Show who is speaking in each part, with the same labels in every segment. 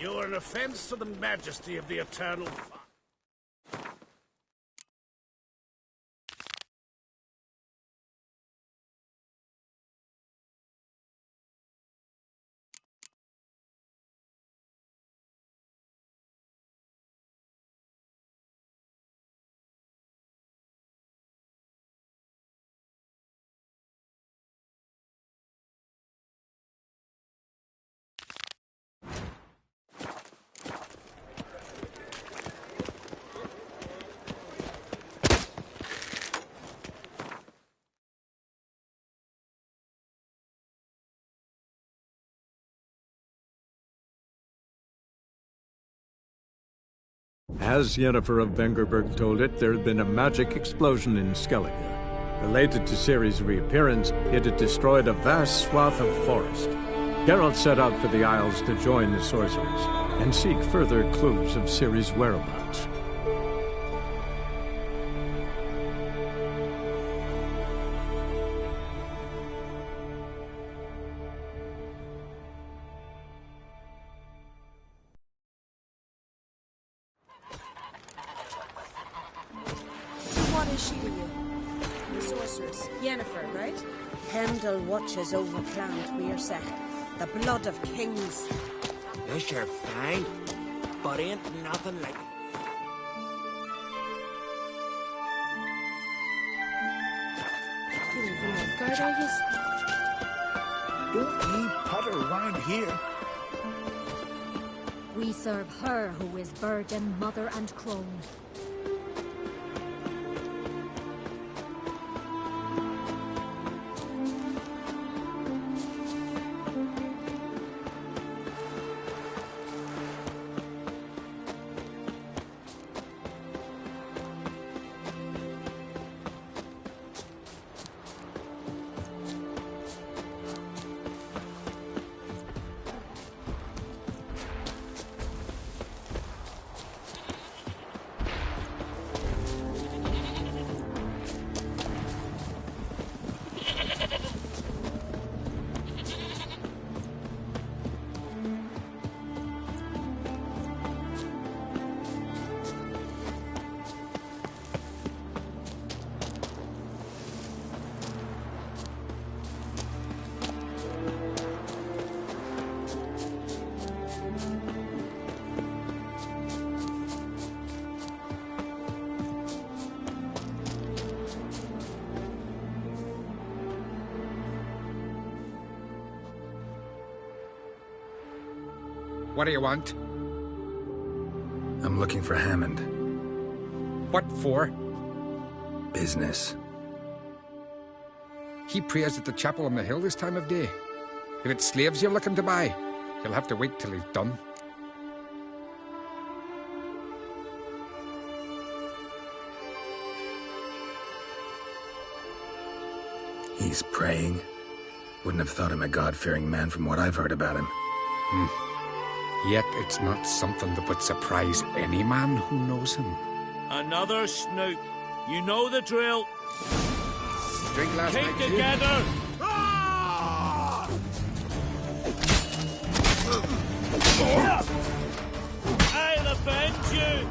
Speaker 1: You are an offense to the majesty of the Eternal Fire.
Speaker 2: As Yennefer of Vengerberg told it, there had been a magic explosion in Skellige. Related to Ciri's reappearance, it had destroyed a vast swath of forest. Geralt set out for the Isles to join the sorcerers and seek further clues of Ciri's whereabouts.
Speaker 3: What is she to you? The sorceress. Yennefer, right?
Speaker 4: Heimdall watches over Clan Tweersech, the blood of kings.
Speaker 5: This you're fine, but ain't nothing like it.
Speaker 3: You're in Nilfgaard, are you?
Speaker 1: Don't ye putter around here.
Speaker 6: We serve her who is Virgin, Mother and Crone.
Speaker 7: What do you want?
Speaker 8: I'm looking for Hammond.
Speaker 7: What for?
Speaker 8: Business.
Speaker 7: He prays at the chapel on the hill this time of day. If it's slaves you're looking to buy, you'll have to wait till he's done.
Speaker 8: He's praying? Wouldn't have thought him a God-fearing man from what I've heard about him.
Speaker 7: Yet it's not something that would surprise any man who knows him.
Speaker 9: Another snoop. You know the drill.
Speaker 7: Drink last night,
Speaker 9: Keep together! I'll avenge you!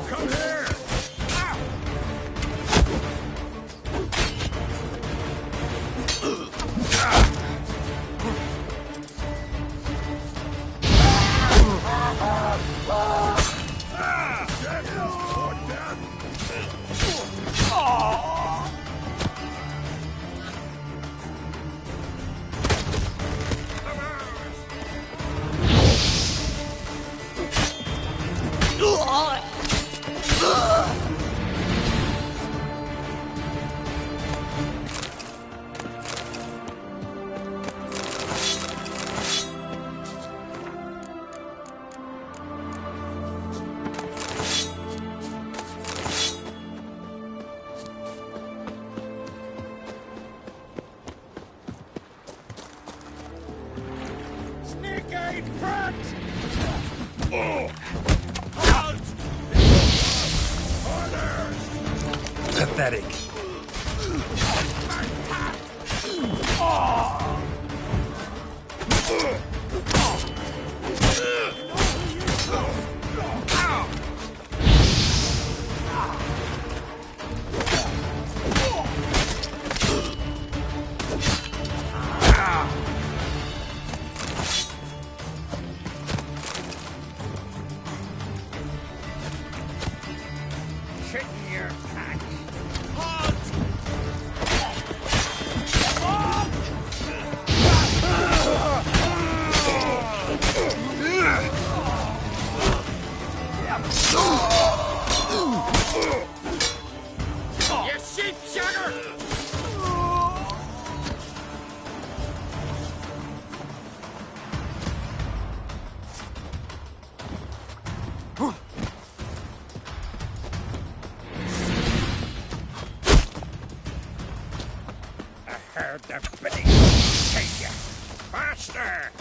Speaker 1: Come here!
Speaker 8: Pathetic.
Speaker 1: Oh! take you! Faster!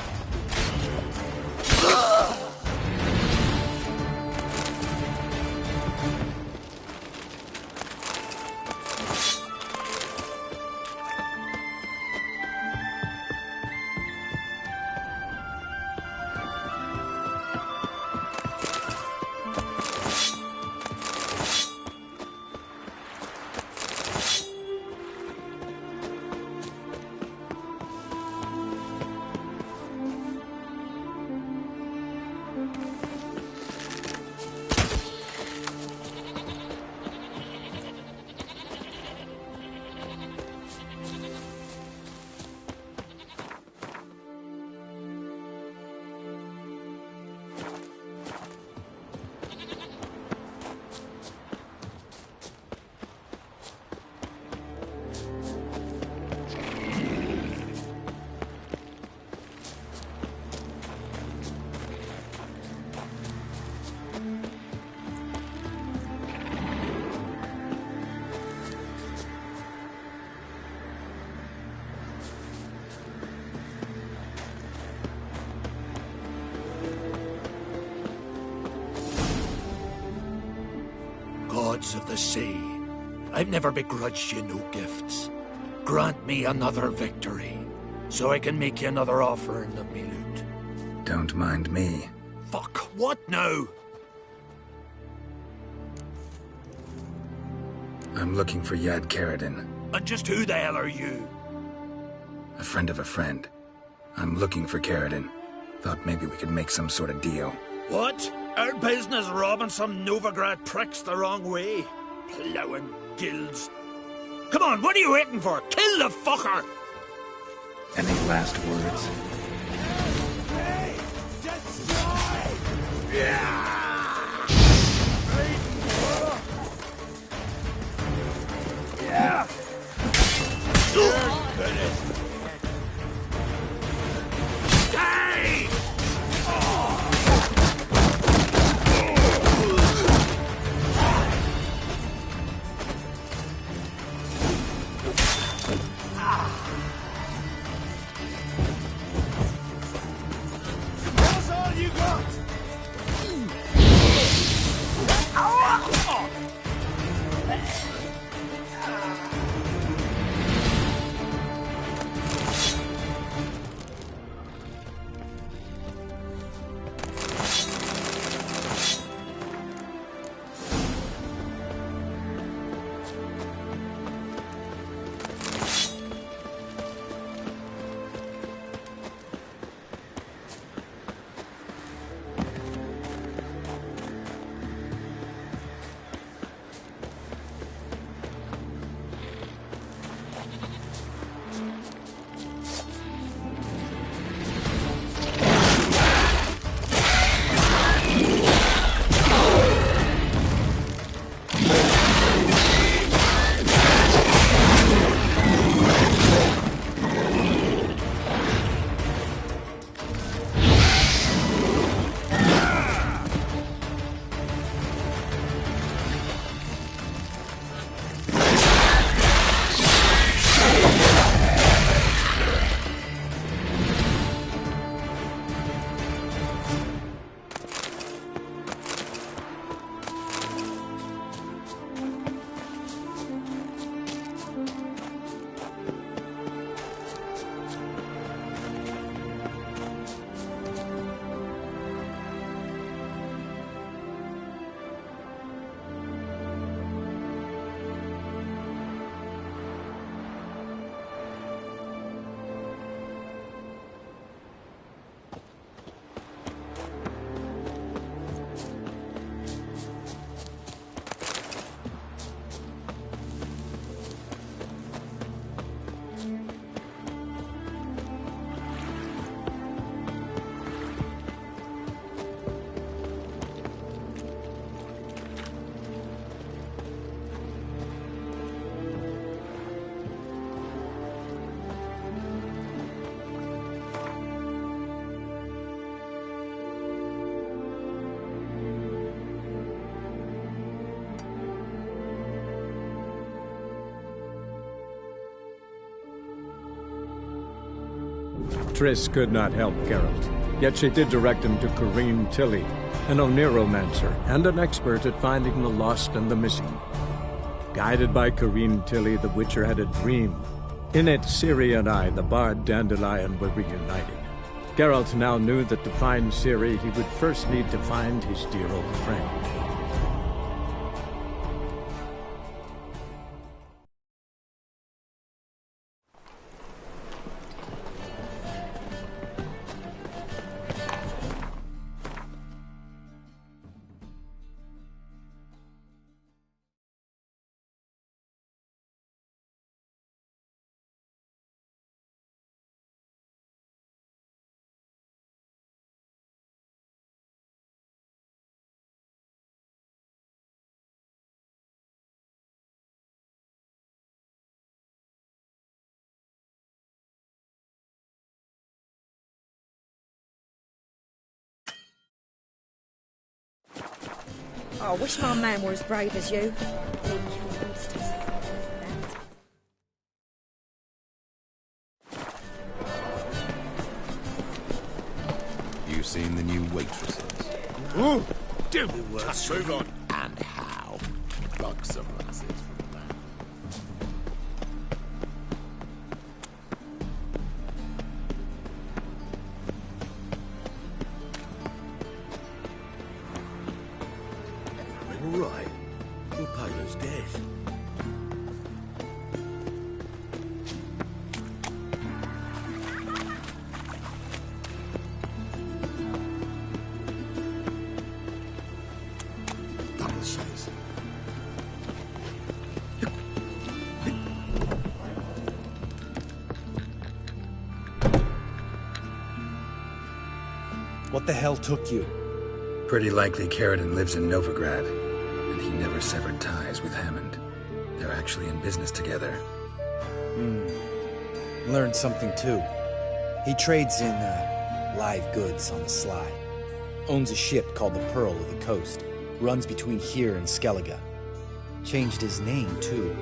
Speaker 1: Gods of the sea, I've never begrudged you no gifts. Grant me another victory, so I can make you another offering of me loot.
Speaker 8: Don't mind me.
Speaker 1: Fuck, what now?
Speaker 8: I'm looking for Yad Karadin,
Speaker 1: And just who the hell are you?
Speaker 8: a friend of a friend. I'm looking for Karadin. Thought maybe we could make some sort of deal.
Speaker 1: What? Our business robbing some Novigrad pricks the wrong way? Plowing guilds. Come on, what are you waiting for? Kill the fucker!
Speaker 8: Any last words?
Speaker 1: Hey! Destroy! Yeah! Yeah! Hey!
Speaker 2: Triss could not help Geralt, yet she did direct him to Corrine Tilly, an Oniromancer and an expert at finding the lost and the missing. Guided by Corrine Tilly, the Witcher had a dream. In it, Ciri and I, the bard Dandelion, were reunited. Geralt now knew that to find Ciri, he would first need to find his dear old friend.
Speaker 4: Oh, I wish my man were as brave as you.
Speaker 10: You seen the new waitresses?
Speaker 1: Ooh, do be worth move on.
Speaker 10: And how? Buxom lasses from that.
Speaker 1: All right. Your Pilo's dead. Double size.
Speaker 11: What the hell took you?
Speaker 8: Pretty likely Carradine lives in Novigrad, and he never severed ties with Hammond. They're actually in business together.
Speaker 11: Learned something too. He trades in live goods on the sly. Owns a ship called the Pearl of the Coast. Runs between here and Skellige. Changed his name too,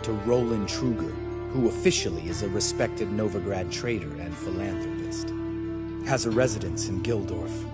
Speaker 11: to Roland Truger, who officially is a respected Novigrad trader and philanthropist. Has a residence in Gildorf.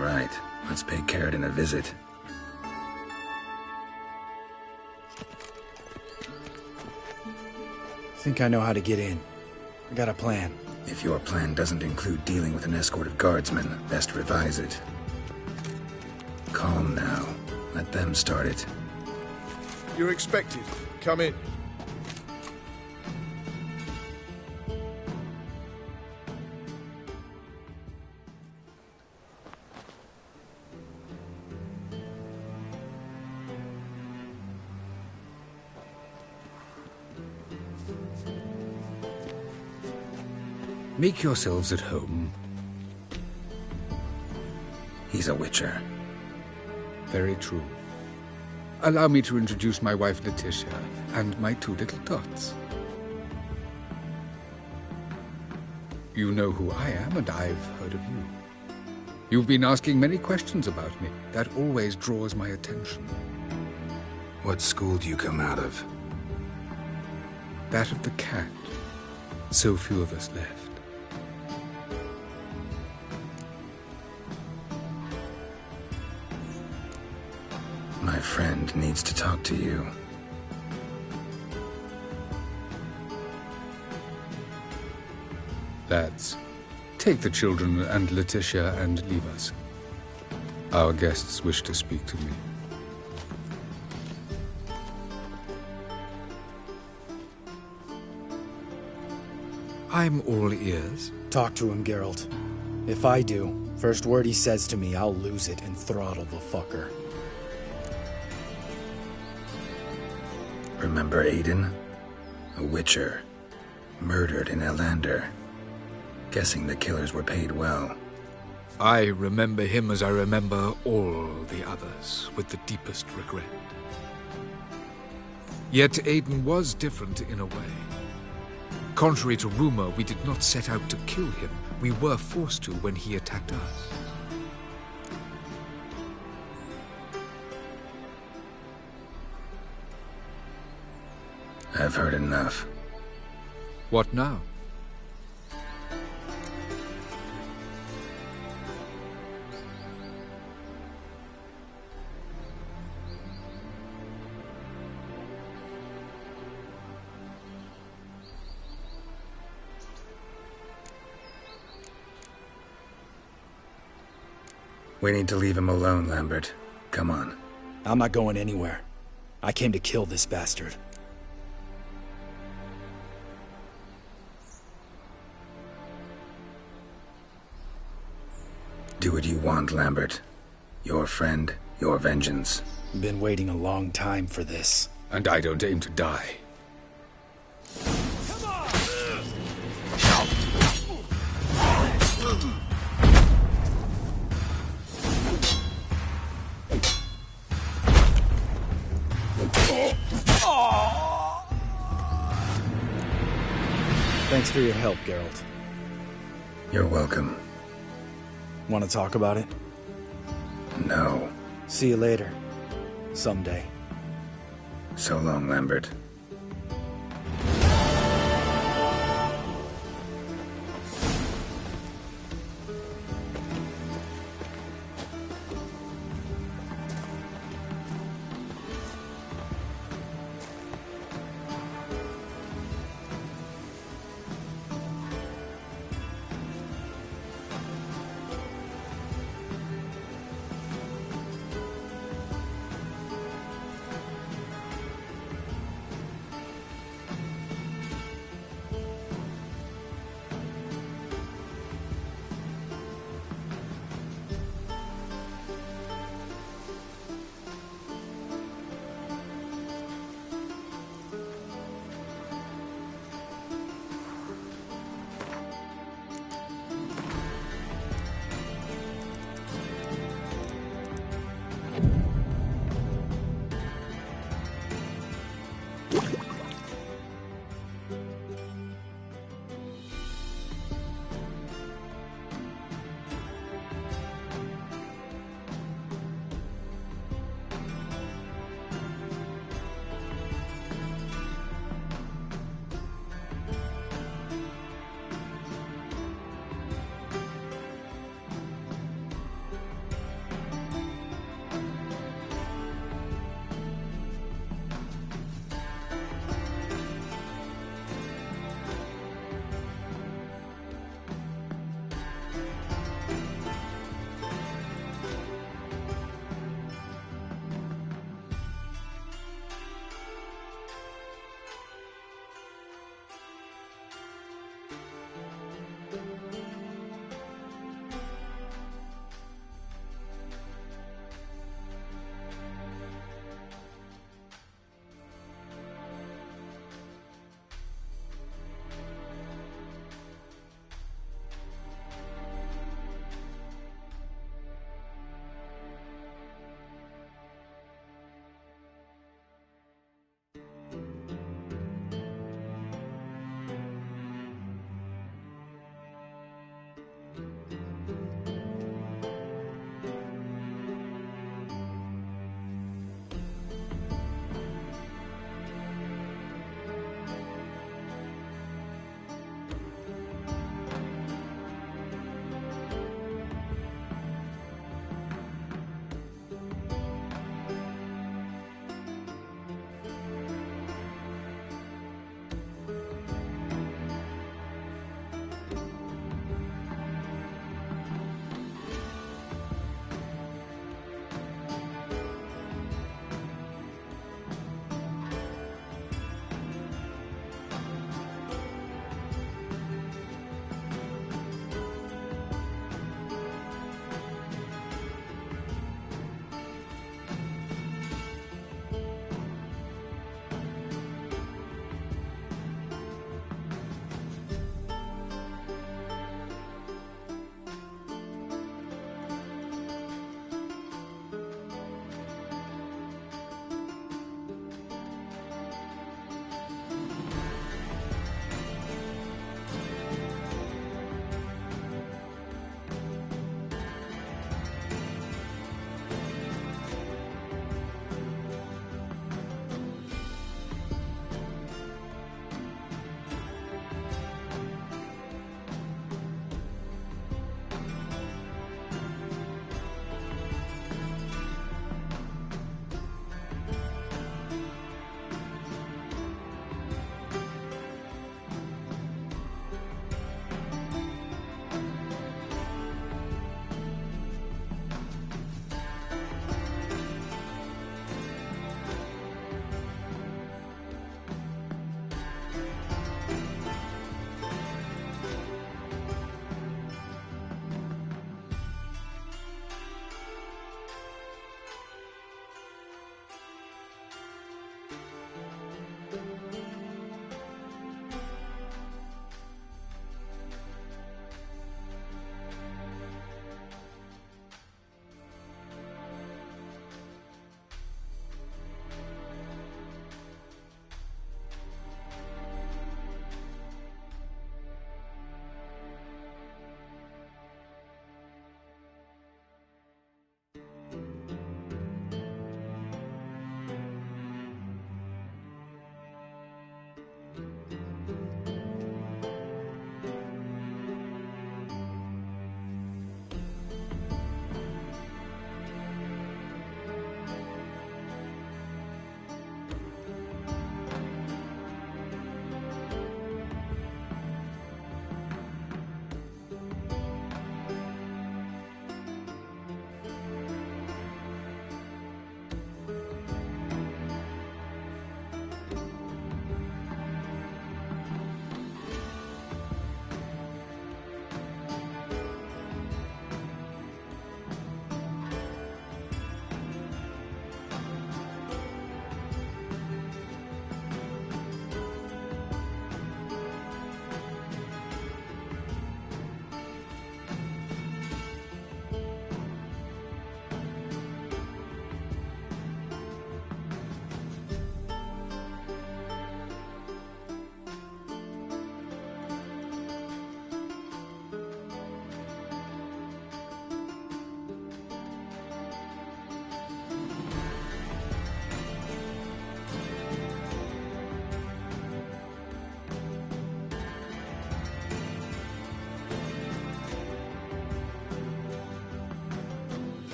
Speaker 8: right, let's pay Carradine a visit.
Speaker 11: Think I know how to get in. I got a plan.
Speaker 8: If your plan doesn't include dealing with an escort of guardsmen, best revise it. Calm now. Let them start it.
Speaker 10: You're expected. Come in.
Speaker 7: Make yourselves at home.
Speaker 8: He's a witcher.
Speaker 7: Very true. Allow me to introduce my wife, Letitia, and my two little tots. You know who I am, and I've heard of you. You've been asking many questions about me. That always draws my attention.
Speaker 8: What school do you come out of?
Speaker 7: That of the cat. So few of us left.
Speaker 8: My friend needs to talk to you.
Speaker 7: Lads, take the children and Letitia and leave us. Our guests wish to speak to me. I'm all ears.
Speaker 11: Talk to him, Geralt. If I do, first word he says to me, I'll lose it and throttle the fucker.
Speaker 8: Remember Aiden? A witcher. Murdered in Elander. Guessing the killers were paid well.
Speaker 12: I remember him as I remember all the others, with the deepest regret. Yet Aiden was different in a way. Contrary to rumor, we did not set out to kill him. We were forced to when he attacked us.
Speaker 8: I've heard enough.
Speaker 12: What now?
Speaker 8: We need to leave him alone, Lambert. Come on.
Speaker 11: I'm not going anywhere. I came to kill this bastard.
Speaker 8: Do what you want, Lambert. Your friend, your vengeance.
Speaker 11: Been waiting a long time for this.
Speaker 7: And I don't aim to die.
Speaker 11: Thanks for your help, Geralt.
Speaker 8: You're welcome.
Speaker 11: Want to talk about it?
Speaker 8: No.
Speaker 11: See you later. Someday.
Speaker 8: So long, Lambert.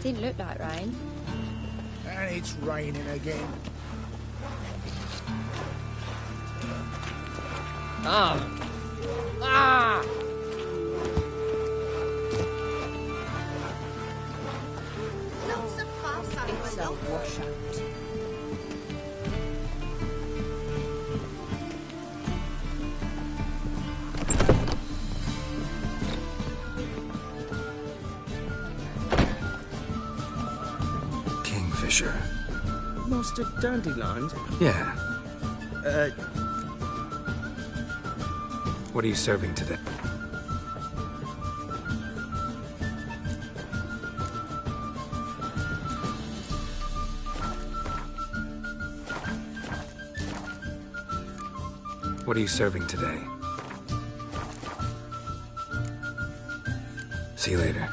Speaker 6: Didn't look like rain.
Speaker 13: And it's raining again.
Speaker 4: It's a washout.
Speaker 8: Kingfisher.
Speaker 5: Master Dandelions?
Speaker 8: Yeah. What are you serving today? What are you serving today? See you later.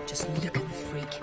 Speaker 4: Just look at the freak.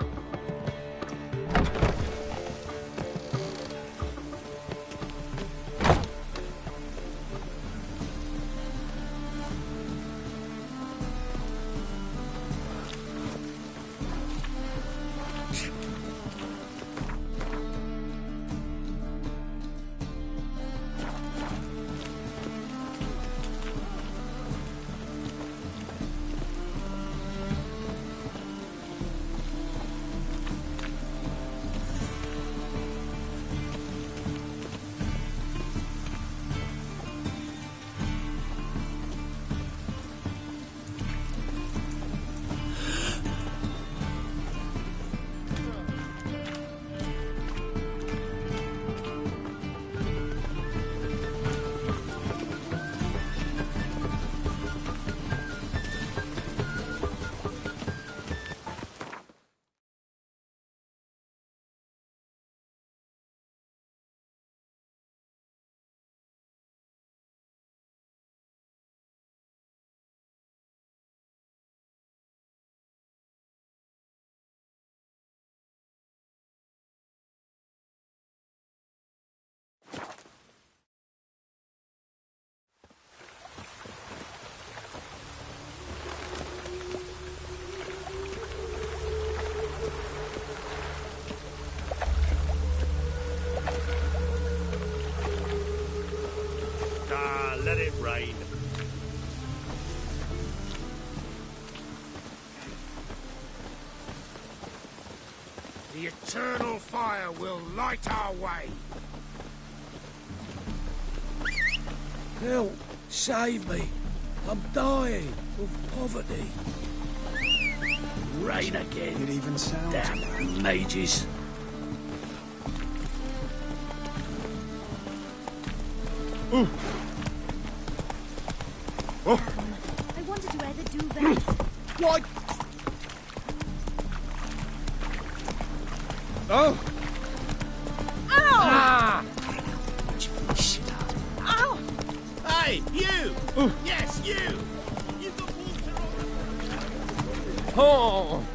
Speaker 9: Let it rain.
Speaker 13: The eternal fire will light our way. Help! Save me! I'm dying of poverty. Rain again.
Speaker 1: It even sounds.
Speaker 13: Damn mages.
Speaker 6: I wanted to wear the duvet.
Speaker 13: What? Oh!
Speaker 4: Ow!
Speaker 13: Ah!
Speaker 4: Ow!
Speaker 9: Hey, you! Yes, you! You've got water on.
Speaker 13: Oh!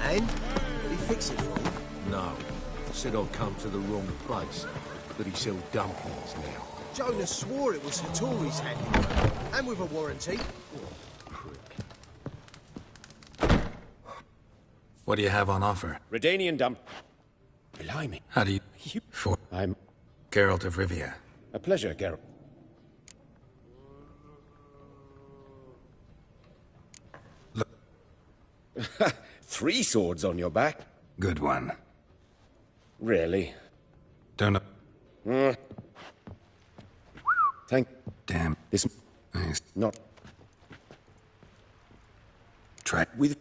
Speaker 5: And? Did he fix it for you?
Speaker 14: No. Said I'd come to the wrong place. But he sells dumplings now.
Speaker 5: Jonas swore it was Hattori's handiwork. And with a warranty.
Speaker 8: What do you have on offer?
Speaker 10: Redanian dump. Blimey.
Speaker 8: How do you... For...
Speaker 10: I'm...
Speaker 8: Geralt of Rivia.
Speaker 10: A pleasure, Geralt.
Speaker 8: Look.
Speaker 10: 3 swords on your back?
Speaker 8: Good one.
Speaker 10: Really?
Speaker 8: Don't know.
Speaker 10: Thank...
Speaker 8: Damn.
Speaker 10: This...
Speaker 8: Nice.
Speaker 10: Not...
Speaker 8: Try...
Speaker 10: With...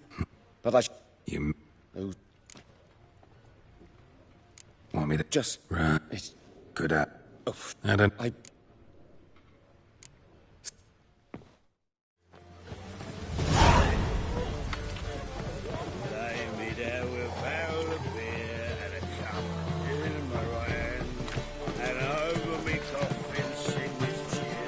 Speaker 10: But I...
Speaker 8: You...
Speaker 10: Oh...
Speaker 8: Want me to...
Speaker 10: Just...
Speaker 8: Right.
Speaker 10: It's...
Speaker 8: Good at... I
Speaker 9: Lie me there with a barrel of beer and a cup in my right hand, and over me coffin sing this tune.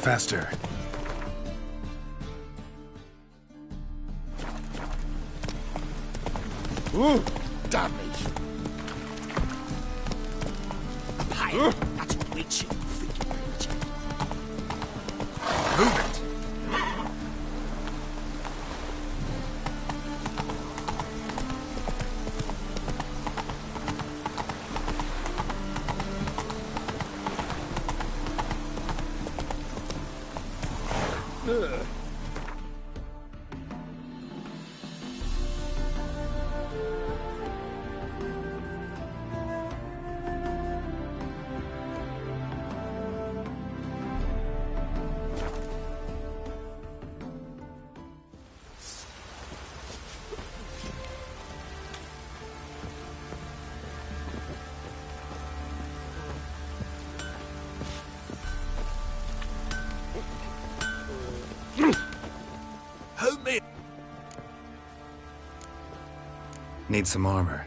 Speaker 8: faster.
Speaker 13: Ooh, damage.
Speaker 9: Hi, that's a witch, you freaking creature.
Speaker 13: Move it.
Speaker 9: Help me!
Speaker 8: Need some armor.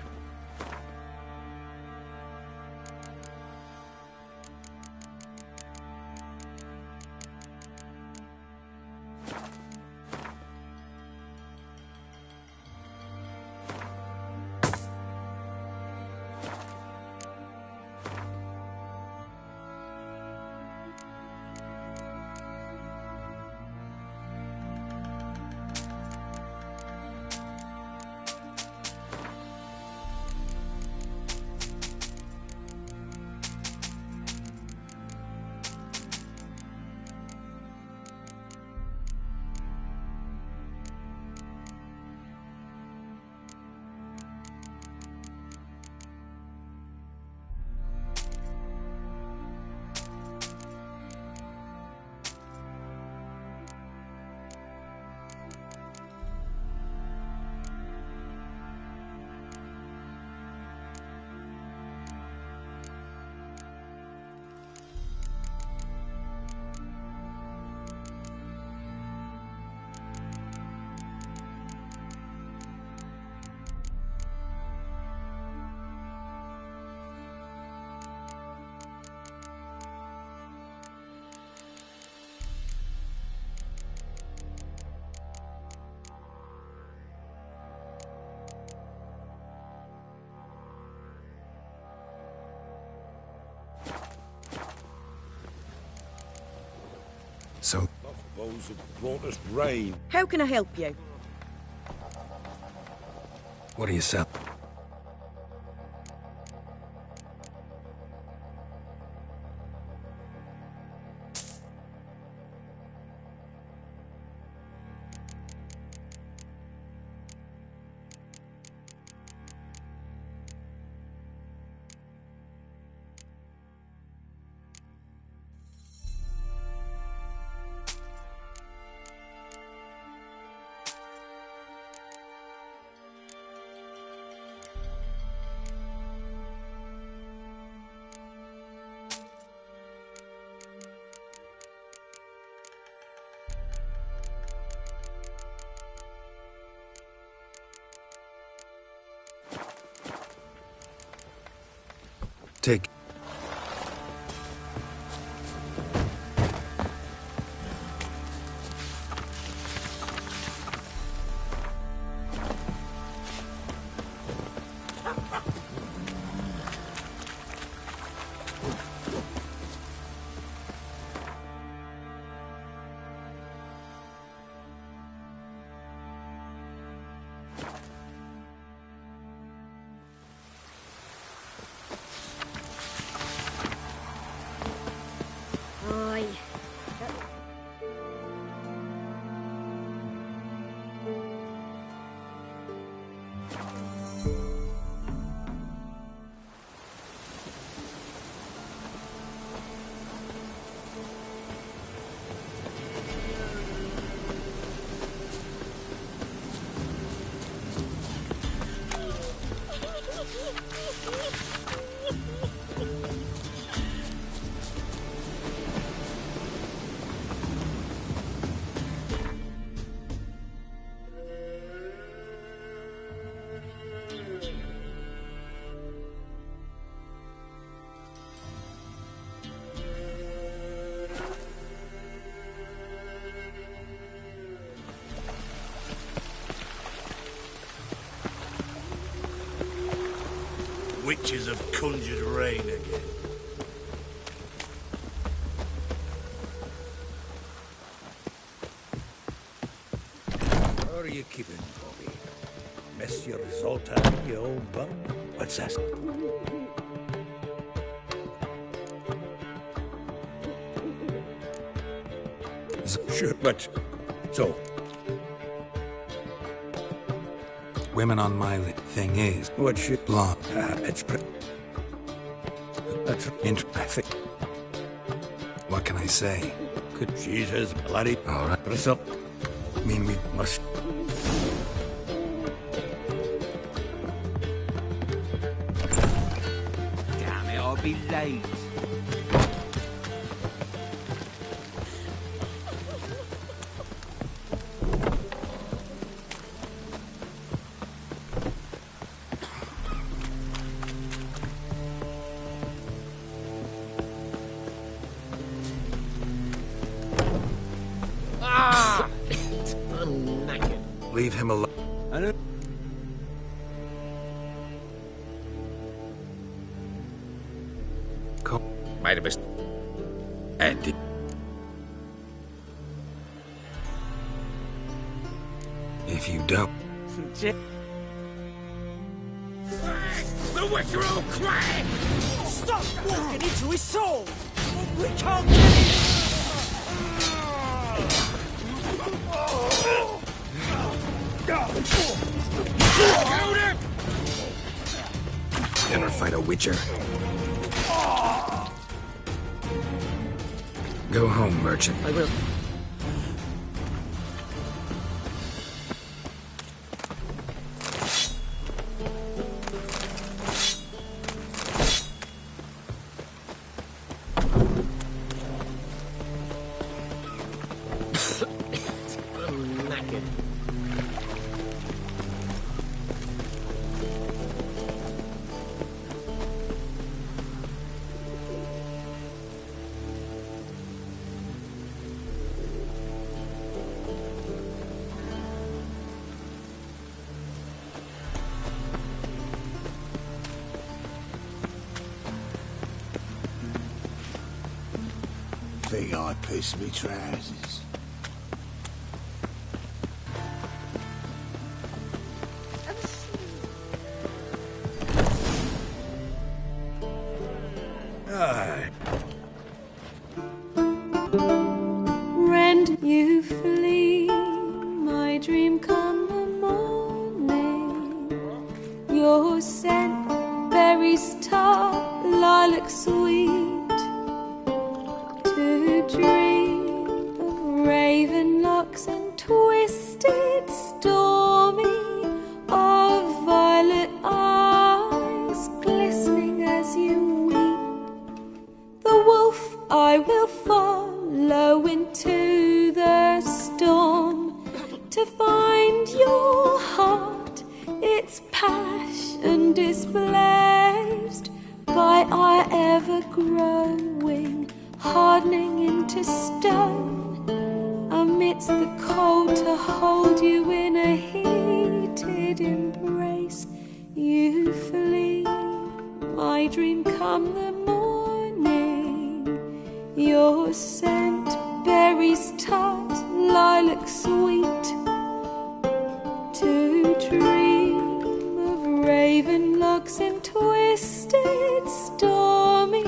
Speaker 8: So,
Speaker 13: Those have brought us rain.
Speaker 4: How can I help you?
Speaker 8: what do you sell? Take...
Speaker 6: Aye.
Speaker 9: Witches have conjured rain again.
Speaker 1: How are you keeping, Bobby? Monsieur Zoltan, you old bum? What's that? Sure, but... So...
Speaker 8: Women on my thing is...
Speaker 1: What shit?
Speaker 8: Blonde.
Speaker 1: It's that's interesting.
Speaker 8: What can I say?
Speaker 1: Could Jesus, bloody...
Speaker 8: Alright.
Speaker 1: Press up.
Speaker 8: Mean we
Speaker 1: Must...
Speaker 5: Damn it, I'll be late. Ah! I'm knackered.
Speaker 8: leave him alone.
Speaker 1: I don't...
Speaker 8: Might have been... Andy. If you don't...
Speaker 13: The Witcher will crack!
Speaker 3: Stop walking into his soul! We can't get it!
Speaker 8: Never fight a Witcher. Go home, merchant.
Speaker 5: I will. I'm knackered.
Speaker 9: Think I pissed me trousers.
Speaker 1: Aye.
Speaker 15: Rend you flee, my dream come the morning. Your scent, berry star, lilac sweet. To dream of raven locks and twisted stormy, of violet eyes glistening as you weep. The wolf I will follow into the storm to find your heart, its passion displaced by eye growing, hardening into stone. Amidst the cold to hold you in a heated embrace. You flee, my dream come the morning. Your scent, berries tart, lilac sweet. To dream of raven locks and twisted stormy,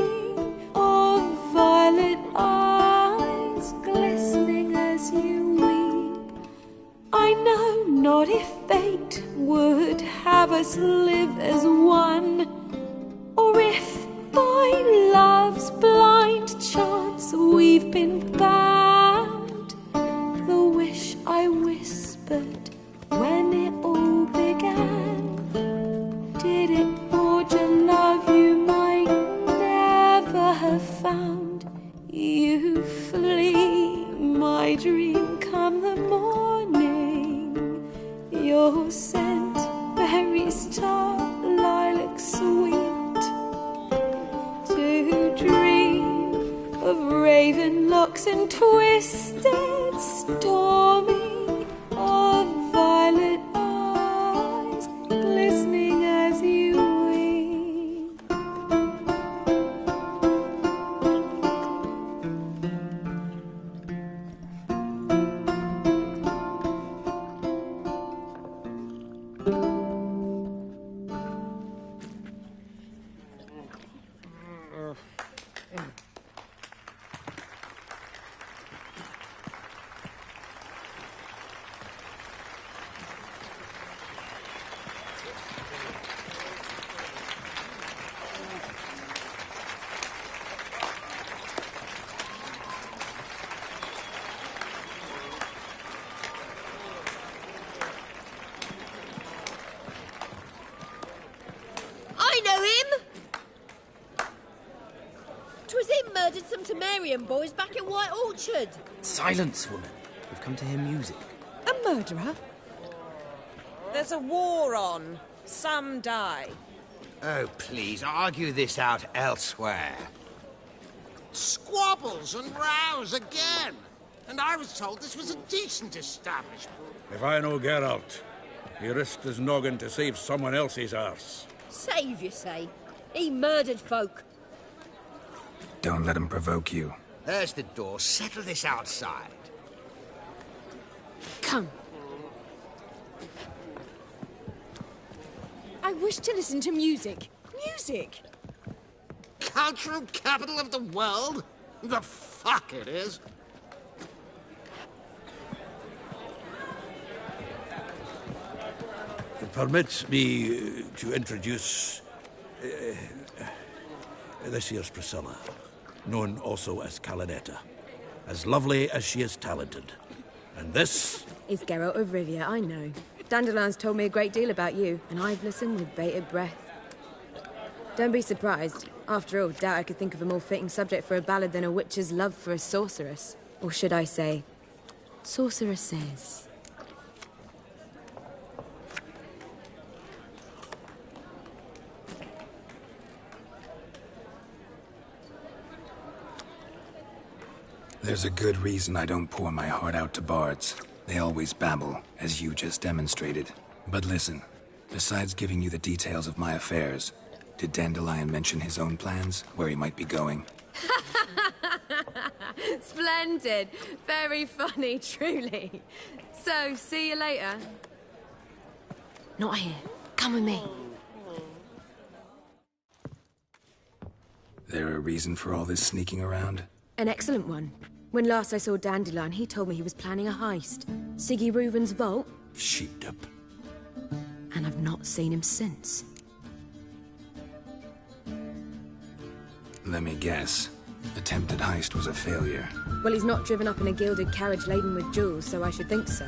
Speaker 15: of violet eyes glistening as you weep. I know not if fate would have us live as one, or if by love's blind chance we've been bound. The wish I whispered when it all began, did it forge a love you might never have found? You flee, my dream come the morning. Your scent, berries tart, lilac sweet. To dream of raven locks and twisted stormy, of violet eyes glistening as you weep.
Speaker 16: I know him! 'Twas him murdered some Temerian boys back at White Orchard.
Speaker 5: Silence, woman. We've come to hear music.
Speaker 16: A murderer?
Speaker 4: There's a war on. Some die.
Speaker 17: Oh, please, argue this out elsewhere.
Speaker 13: Squabbles and rows again. And I was told this was a decent establishment.
Speaker 9: If I know Geralt, he risked his noggin to save someone else's arse.
Speaker 16: Save, you say? He murdered folk.
Speaker 8: Don't let him provoke you.
Speaker 17: There's the door. Settle this outside.
Speaker 16: Come. I wish to listen to music. Music!
Speaker 13: Cultural capital of the world? The fuck it is.
Speaker 1: Permit me to introduce... this here's Priscilla, known also as Calinetta. As lovely as she is talented. And this...
Speaker 18: is Geralt of Rivia, I know. Dandelion's told me a great deal about you, and I've listened with bated breath. Don't be surprised. After all, doubt I could think of a more fitting subject for a ballad than a witch's love for a sorceress. Or should I say, sorceresses.
Speaker 8: There's a good reason I don't pour my heart out to bards. They always babble, as you just demonstrated. But listen, besides giving you the details of my affairs, did Dandelion mention his own plans, where he might be going?
Speaker 18: Splendid. Very funny, truly. So, see you later. Not here. Come with me.
Speaker 8: There a reason for all this sneaking around?
Speaker 18: An excellent one. When last I saw Dandelion, he told me he was planning a heist. Siggy Reuven's vault.
Speaker 1: Sheeped up.
Speaker 18: And I've not seen him since.
Speaker 8: Let me guess. Attempted heist was a failure.
Speaker 18: Well, he's not driven up in a gilded carriage laden with jewels, so I should think so.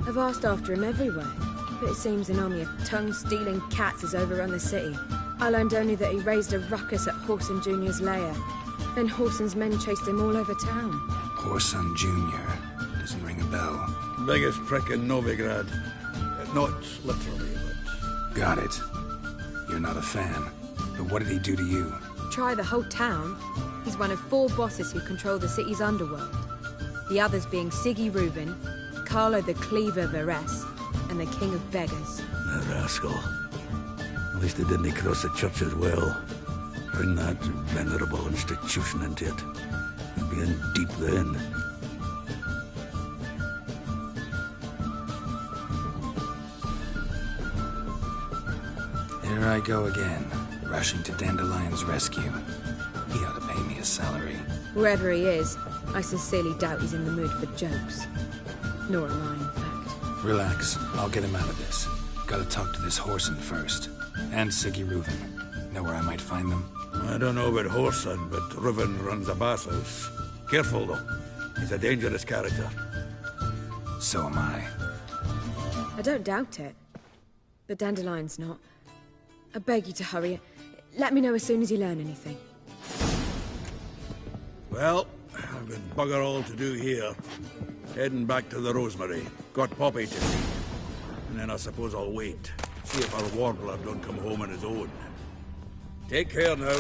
Speaker 18: I've asked after him everywhere, but it seems an army of tongue-stealing cats has overrun the city. I learned only that he raised a ruckus at Whoreson Jr.'s lair. Then Whoreson's men chased him all over town.
Speaker 8: Whoreson Jr. doesn't ring a bell.
Speaker 1: Biggest prick in Novigrad. Not literally, but...
Speaker 8: Got it. You're not a fan. But what did he do to you?
Speaker 18: try the whole town. He's one of 4 bosses who control the city's underworld. The others being Siggy Reuben, Carlo the Cleaver Varese, and the King of Beggars.
Speaker 19: A rascal. At least they didn't cross the church as well. Bring that venerable institution into it. You'd be in deep then.
Speaker 8: Here I go again, rushing to Dandelion's rescue. He ought to pay me a salary.
Speaker 18: Wherever he is, I sincerely doubt he's in the mood for jokes. Nor am I, in fact.
Speaker 8: Relax, I'll get him out of this. Gotta talk to this Whoreson first. And Siggy Reuben. Know where I might find them?
Speaker 19: I don't know about Whoreson, but Reuben runs a bathhouse. Careful, though. He's a dangerous character.
Speaker 8: So am I.
Speaker 18: I don't doubt it. But Dandelion's not. I beg you to hurry. Let me know as soon as you learn anything.
Speaker 19: Well, I've got bugger all to do here. Heading back to the Rosemary. Got Poppy to see. And then I suppose I'll wait. See if our warbler don't come home on his own. Take care now.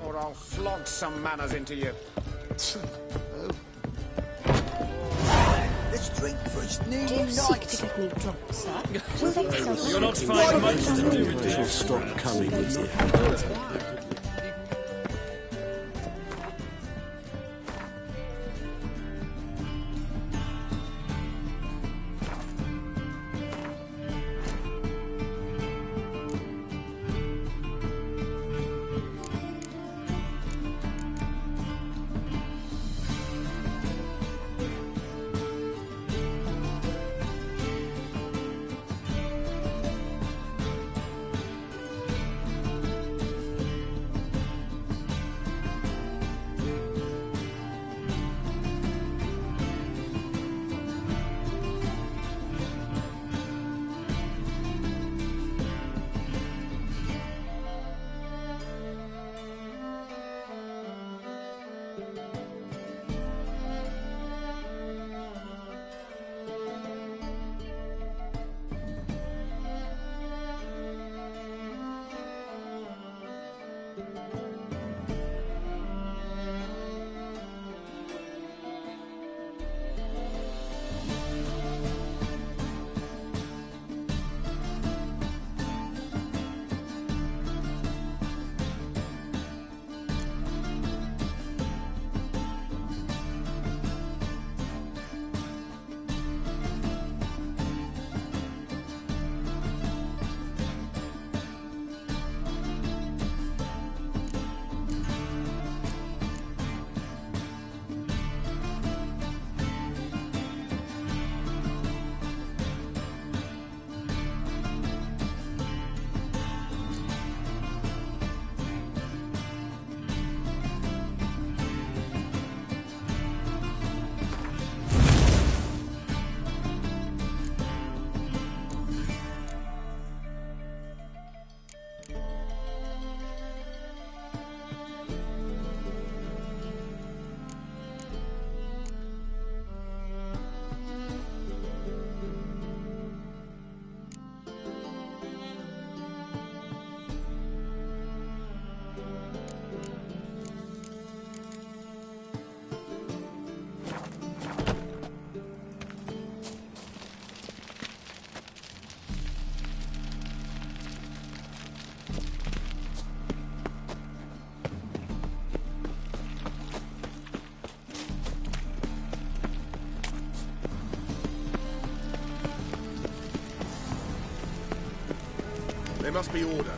Speaker 20: Or I'll flog some manners into you.
Speaker 21: Let's drink for his new
Speaker 3: Do you
Speaker 21: night.
Speaker 3: seek to give me drop, sir? Will they tell me?
Speaker 1: You're not finding much to do with
Speaker 14: She'll
Speaker 1: this.
Speaker 14: stop coming with you.
Speaker 20: There must be order.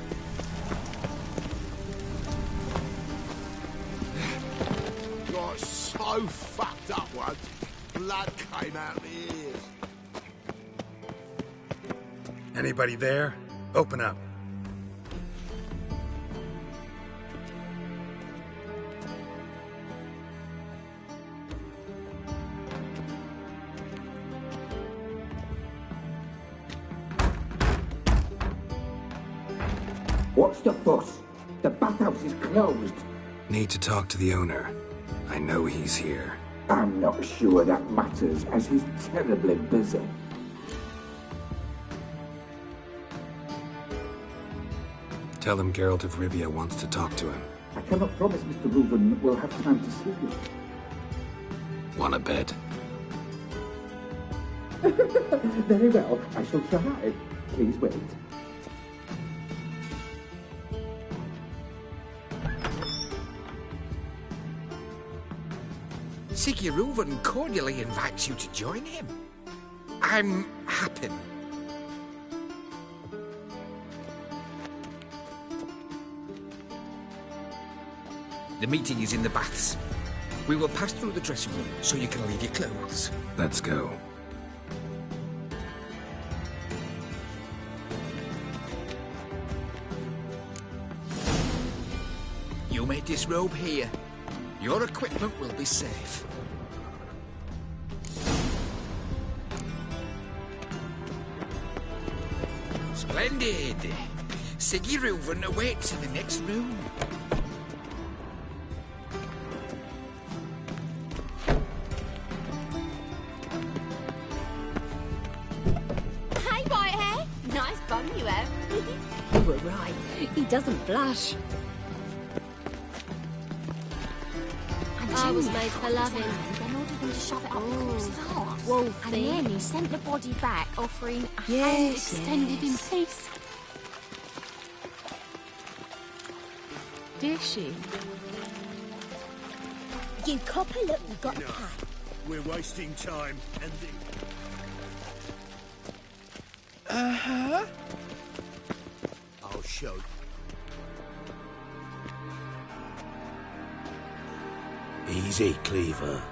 Speaker 20: Got so fucked up once, blood came out of my ears.
Speaker 8: Anybody there? Open up.
Speaker 22: What's the fuss? The bathhouse is closed.
Speaker 8: Need to talk to the owner. I know he's here.
Speaker 22: I'm not sure that matters, as he's terribly busy.
Speaker 8: Tell him Geralt of Rivia wants to talk to him.
Speaker 22: I cannot promise Mr. Reuven will have time to see you.
Speaker 8: Want a bet?
Speaker 22: Very well, I shall try. Please wait.
Speaker 12: Siggy Reuven cordially invites you to join him. I'm happy. The meeting is in the baths. We will pass through the dressing room so you can leave your clothes.
Speaker 8: Let's go.
Speaker 12: You may disrobe here. Your equipment will be safe. Splendid! Siggy Reuven awaits in the next room.
Speaker 16: Hey, Whitehair. Nice bum you have.
Speaker 6: You were right. He doesn't blush.
Speaker 16: I was made for loving. Then ordered him to shove it up the corpse's arse.
Speaker 6: Wolfie.
Speaker 16: And then he sent the body back, offering a hand
Speaker 18: Yes,
Speaker 16: extended in
Speaker 18: yes.
Speaker 16: peace.
Speaker 18: Did she?
Speaker 16: You copper, look, you got a cat.
Speaker 9: We're wasting time, and the...
Speaker 13: Uh-huh.
Speaker 9: I'll show you.
Speaker 13: Easy, Cleaver.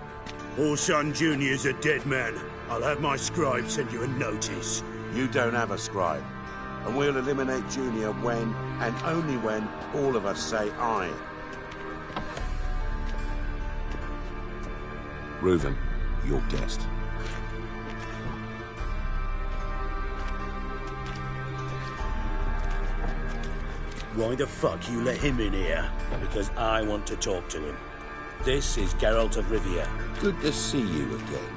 Speaker 9: Orson Jr.'s a dead man. I'll have my scribe send you a notice.
Speaker 20: You don't have a scribe. And we'll eliminate Junior when, and only when, all of us say aye. Reuven, your guest.
Speaker 9: Why the fuck you let him in here? Because I want to talk to him. This is Geralt of Rivia.
Speaker 20: Good to see you again.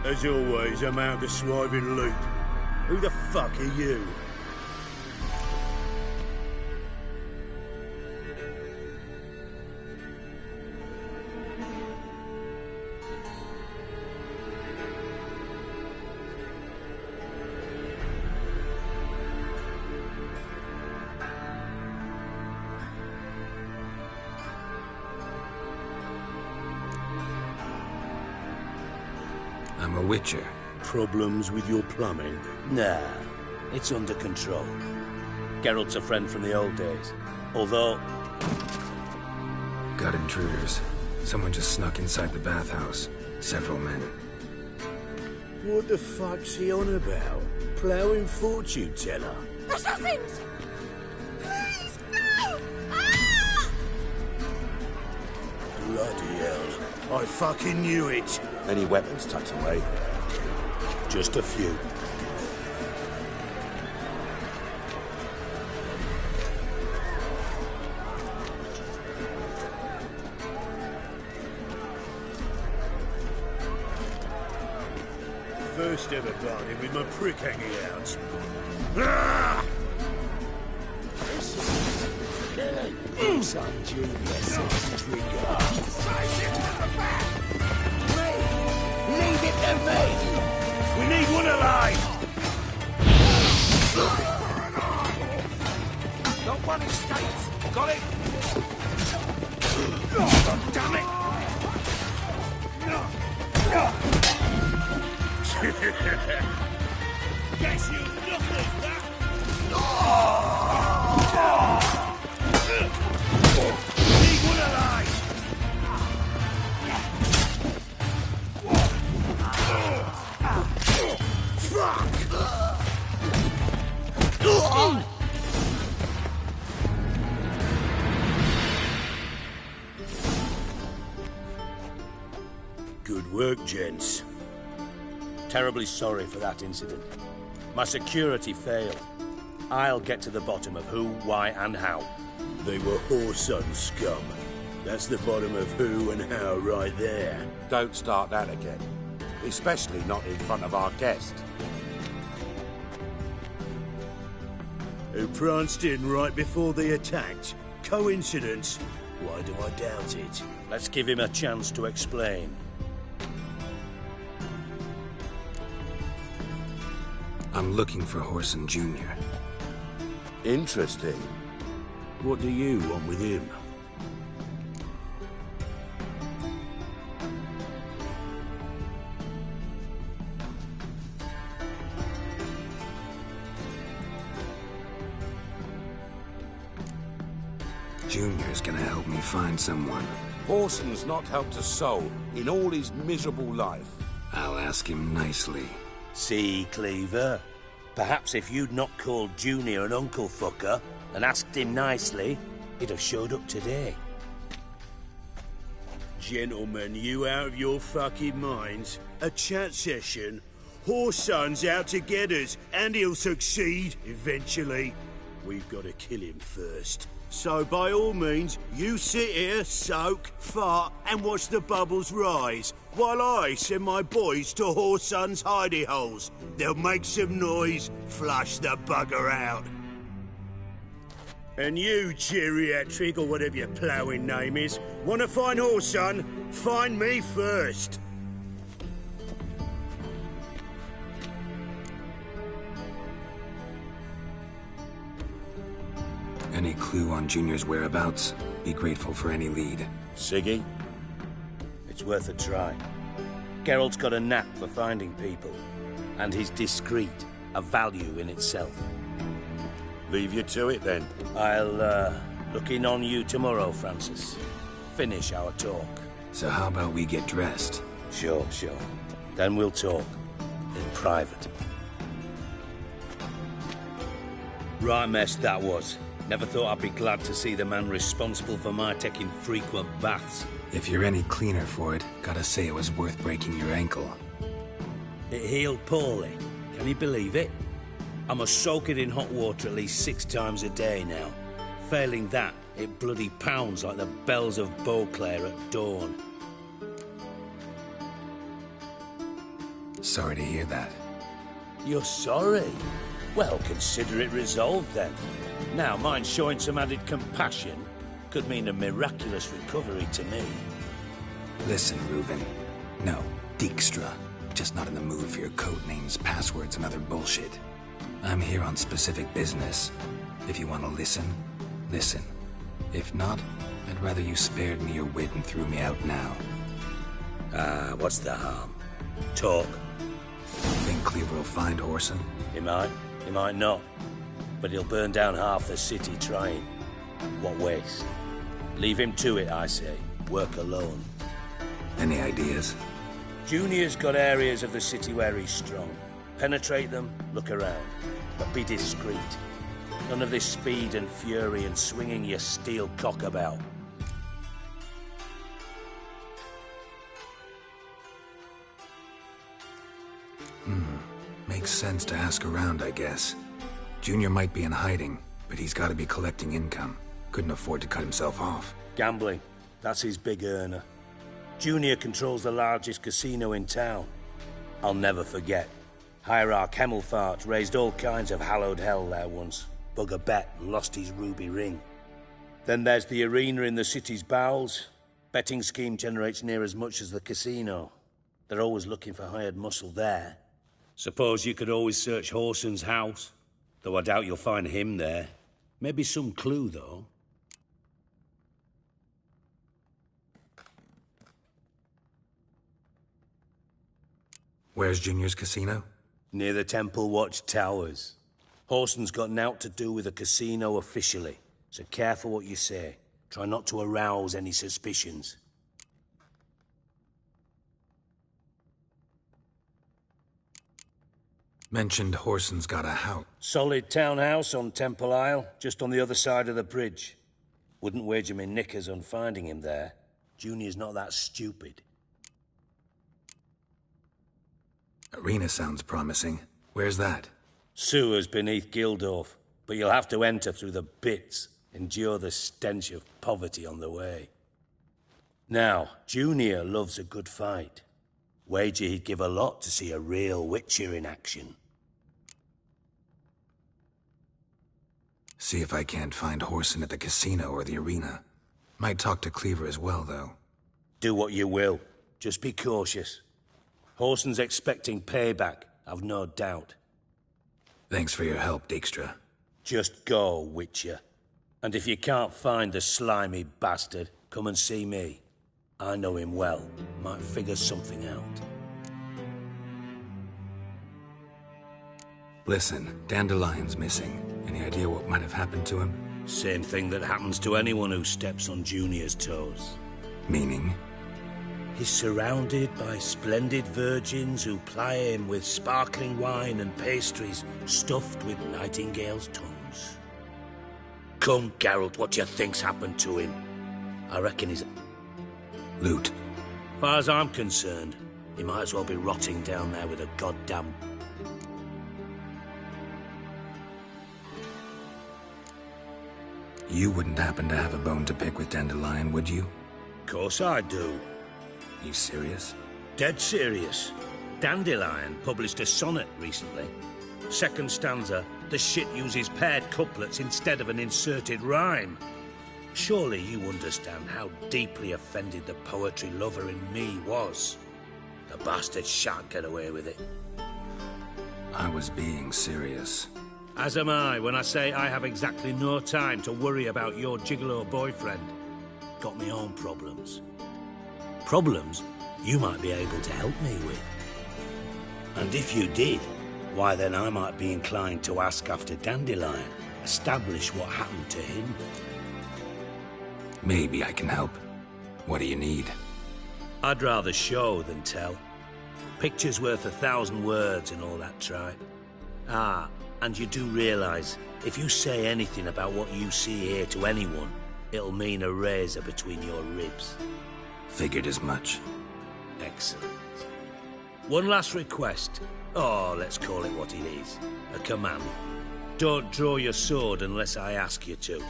Speaker 9: As always, I'm out the swiving loop. Who the fuck are you?
Speaker 8: I'm a witcher.
Speaker 9: Problems with your plumbing? Nah, it's under control. Geralt's a friend from the old days. Although...
Speaker 8: Got intruders. Someone just snuck inside the bathhouse. Several men.
Speaker 9: What the fuck's he on about? Ploughing fortune teller?
Speaker 16: Assassins! Please, no! Ah!
Speaker 9: Bloody hell. I fucking knew it.
Speaker 20: Any weapons tucked away?
Speaker 9: Just a few. First ever bargain with my prick hanging out. Ah!
Speaker 13: Son genius, trigger.
Speaker 9: Leave it to me! We need one alive!
Speaker 12: Not one escapes. Got it? God damn it!
Speaker 9: Guess you nothing, that! Need one alive! Fuck! Good work, gents. Terribly sorry for that incident. My security failed. I'll get to the bottom of who, why, and how. They were Orson scum. That's the bottom of who and how right there.
Speaker 20: Don't start that again. Especially not in front of our guest.
Speaker 9: who pranced in right before they attacked. Coincidence? Why do I doubt it? Let's give him a chance to explain.
Speaker 8: I'm looking for Whoreson Jr.
Speaker 20: Interesting.
Speaker 9: What do you want with him?
Speaker 8: Junior's gonna help me find someone.
Speaker 20: Whoreson's not helped a soul in all his miserable life.
Speaker 8: I'll ask him nicely.
Speaker 9: See, Cleaver? Perhaps if you'd not called Junior an uncle fucker and asked him nicely, he'd have showed up today. Gentlemen, you out of your fucking minds? A chat session? Whoreson's out to get us, and he'll succeed, eventually. We've got to kill him first. So by all means, you sit here, soak, fart, and watch the bubbles rise, while I send my boys to Whoreson's hidey holes. They'll make some noise, flush the bugger out. And you, geriatric, or whatever your ploughing name is, want to find Whoreson? Find me first.
Speaker 8: Any clue on Junior's whereabouts? Be grateful for any lead.
Speaker 9: Siggy? It's worth a try. Geralt's got a knack for finding people, and he's discreet, a value in itself.
Speaker 20: Leave you to it, then.
Speaker 9: I'll, look in on you tomorrow, Francis. Finish our talk.
Speaker 8: So how about we get dressed?
Speaker 9: Sure. Then we'll talk. In private. Right mess that was. Never thought I'd be glad to see the man responsible for my taking frequent baths.
Speaker 8: If you're any cleaner for it, gotta say it was worth breaking your ankle.
Speaker 9: It healed poorly. Can you believe it? I must soak it in hot water at least 6 times a day now. Failing that, it bloody pounds like the bells of Beauclair at dawn.
Speaker 8: Sorry to hear that.
Speaker 9: You're sorry? Well, consider it resolved then. Now, mind showing some added compassion could mean a miraculous recovery to me.
Speaker 8: Listen, Reuven. No, Dijkstra. Just not in the mood for your code names, passwords, and other bullshit. I'm here on specific business. If you want to listen, listen. If not, I'd rather you spared me your wit and threw me out now.
Speaker 9: What's the harm? Talk.
Speaker 8: Think Cleaver will find Whoreson?
Speaker 9: He might not. But he'll burn down half the city trying. What waste? Leave him to it, I say. Work alone.
Speaker 8: Any ideas?
Speaker 9: Junior's got areas of the city where he's strong. Penetrate them, look around. But be discreet. None of this speed and fury and swinging your steel cock about.
Speaker 8: Makes sense to ask around, I guess. Junior might be in hiding, but he's got to be collecting income. Couldn't afford to cut himself off.
Speaker 9: Gambling. That's his big earner. Junior controls the largest casino in town. I'll never forget. Hierarch Hemmelfart raised all kinds of hallowed hell there once. Bugger bet and lost his ruby ring. Then there's the arena in the city's bowels. Betting scheme generates near as much as the casino. They're always looking for hired muscle there. Suppose you could always search Whoreson's house. Though I doubt you'll find him there. Maybe some clue, though.
Speaker 8: Where's Junior's casino?
Speaker 9: Near the Temple Watch Towers. Whoreson's got nought to do with the casino officially, so careful what you say. Try not to arouse any suspicions.
Speaker 8: Mentioned Whoreson's got a house.
Speaker 9: Solid townhouse on Temple Isle, just on the other side of the bridge. Wouldn't wager me knickers on finding him there. Junior's not that stupid.
Speaker 8: Arena sounds promising. Where's that?
Speaker 9: Sewers beneath Gildorf, but you'll have to enter through the bits, endure the stench of poverty on the way. Now, Junior loves a good fight. Wager he'd give a lot to see a real Witcher in action.
Speaker 8: See if I can't find Whoreson at the casino or the arena. Might talk to Cleaver as well, though.
Speaker 9: Do what you will. Just be cautious. Whoreson's expecting payback, I've no doubt.
Speaker 8: Thanks for your help, Dijkstra.
Speaker 9: Just go, Witcher. And if you can't find the slimy bastard, come and see me. I know him well. Might figure something out.
Speaker 8: Listen, Dandelion's missing. Any idea what might have happened to him?
Speaker 9: Same thing that happens to anyone who steps on Junior's toes.
Speaker 8: Meaning?
Speaker 9: He's surrounded by splendid virgins who ply him with sparkling wine and pastries stuffed with nightingales' tongues. Come, Geralt, what do you think's happened to him? I reckon he's...
Speaker 8: Loot.
Speaker 9: Far as I'm concerned, he might as well be rotting down there with a goddamn...
Speaker 8: You wouldn't happen to have a bone to pick with Dandelion, would you?
Speaker 9: Course I do.
Speaker 8: You serious?
Speaker 9: Dead serious. Dandelion published a sonnet recently. Second stanza, the shit uses paired couplets instead of an inserted rhyme. Surely you understand how deeply offended the poetry lover in me was. The bastard shan't get away with it.
Speaker 8: I was being serious.
Speaker 9: As am I when I say I have exactly no time to worry about your gigolo boyfriend. Got me own problems. Problems you might be able to help me with. And if you did, why then I might be inclined to ask after Dandelion, establish what happened to him.
Speaker 8: Maybe I can help. What do you need?
Speaker 9: I'd rather show than tell. Picture's worth 1,000 words and all that tripe. Ah, and you do realize, if you say anything about what you see here to anyone, it'll mean a razor between your ribs.
Speaker 8: Figured as much.
Speaker 9: Excellent. One last request. Oh, let's call it what it is. A command. Don't draw your sword unless I ask you to.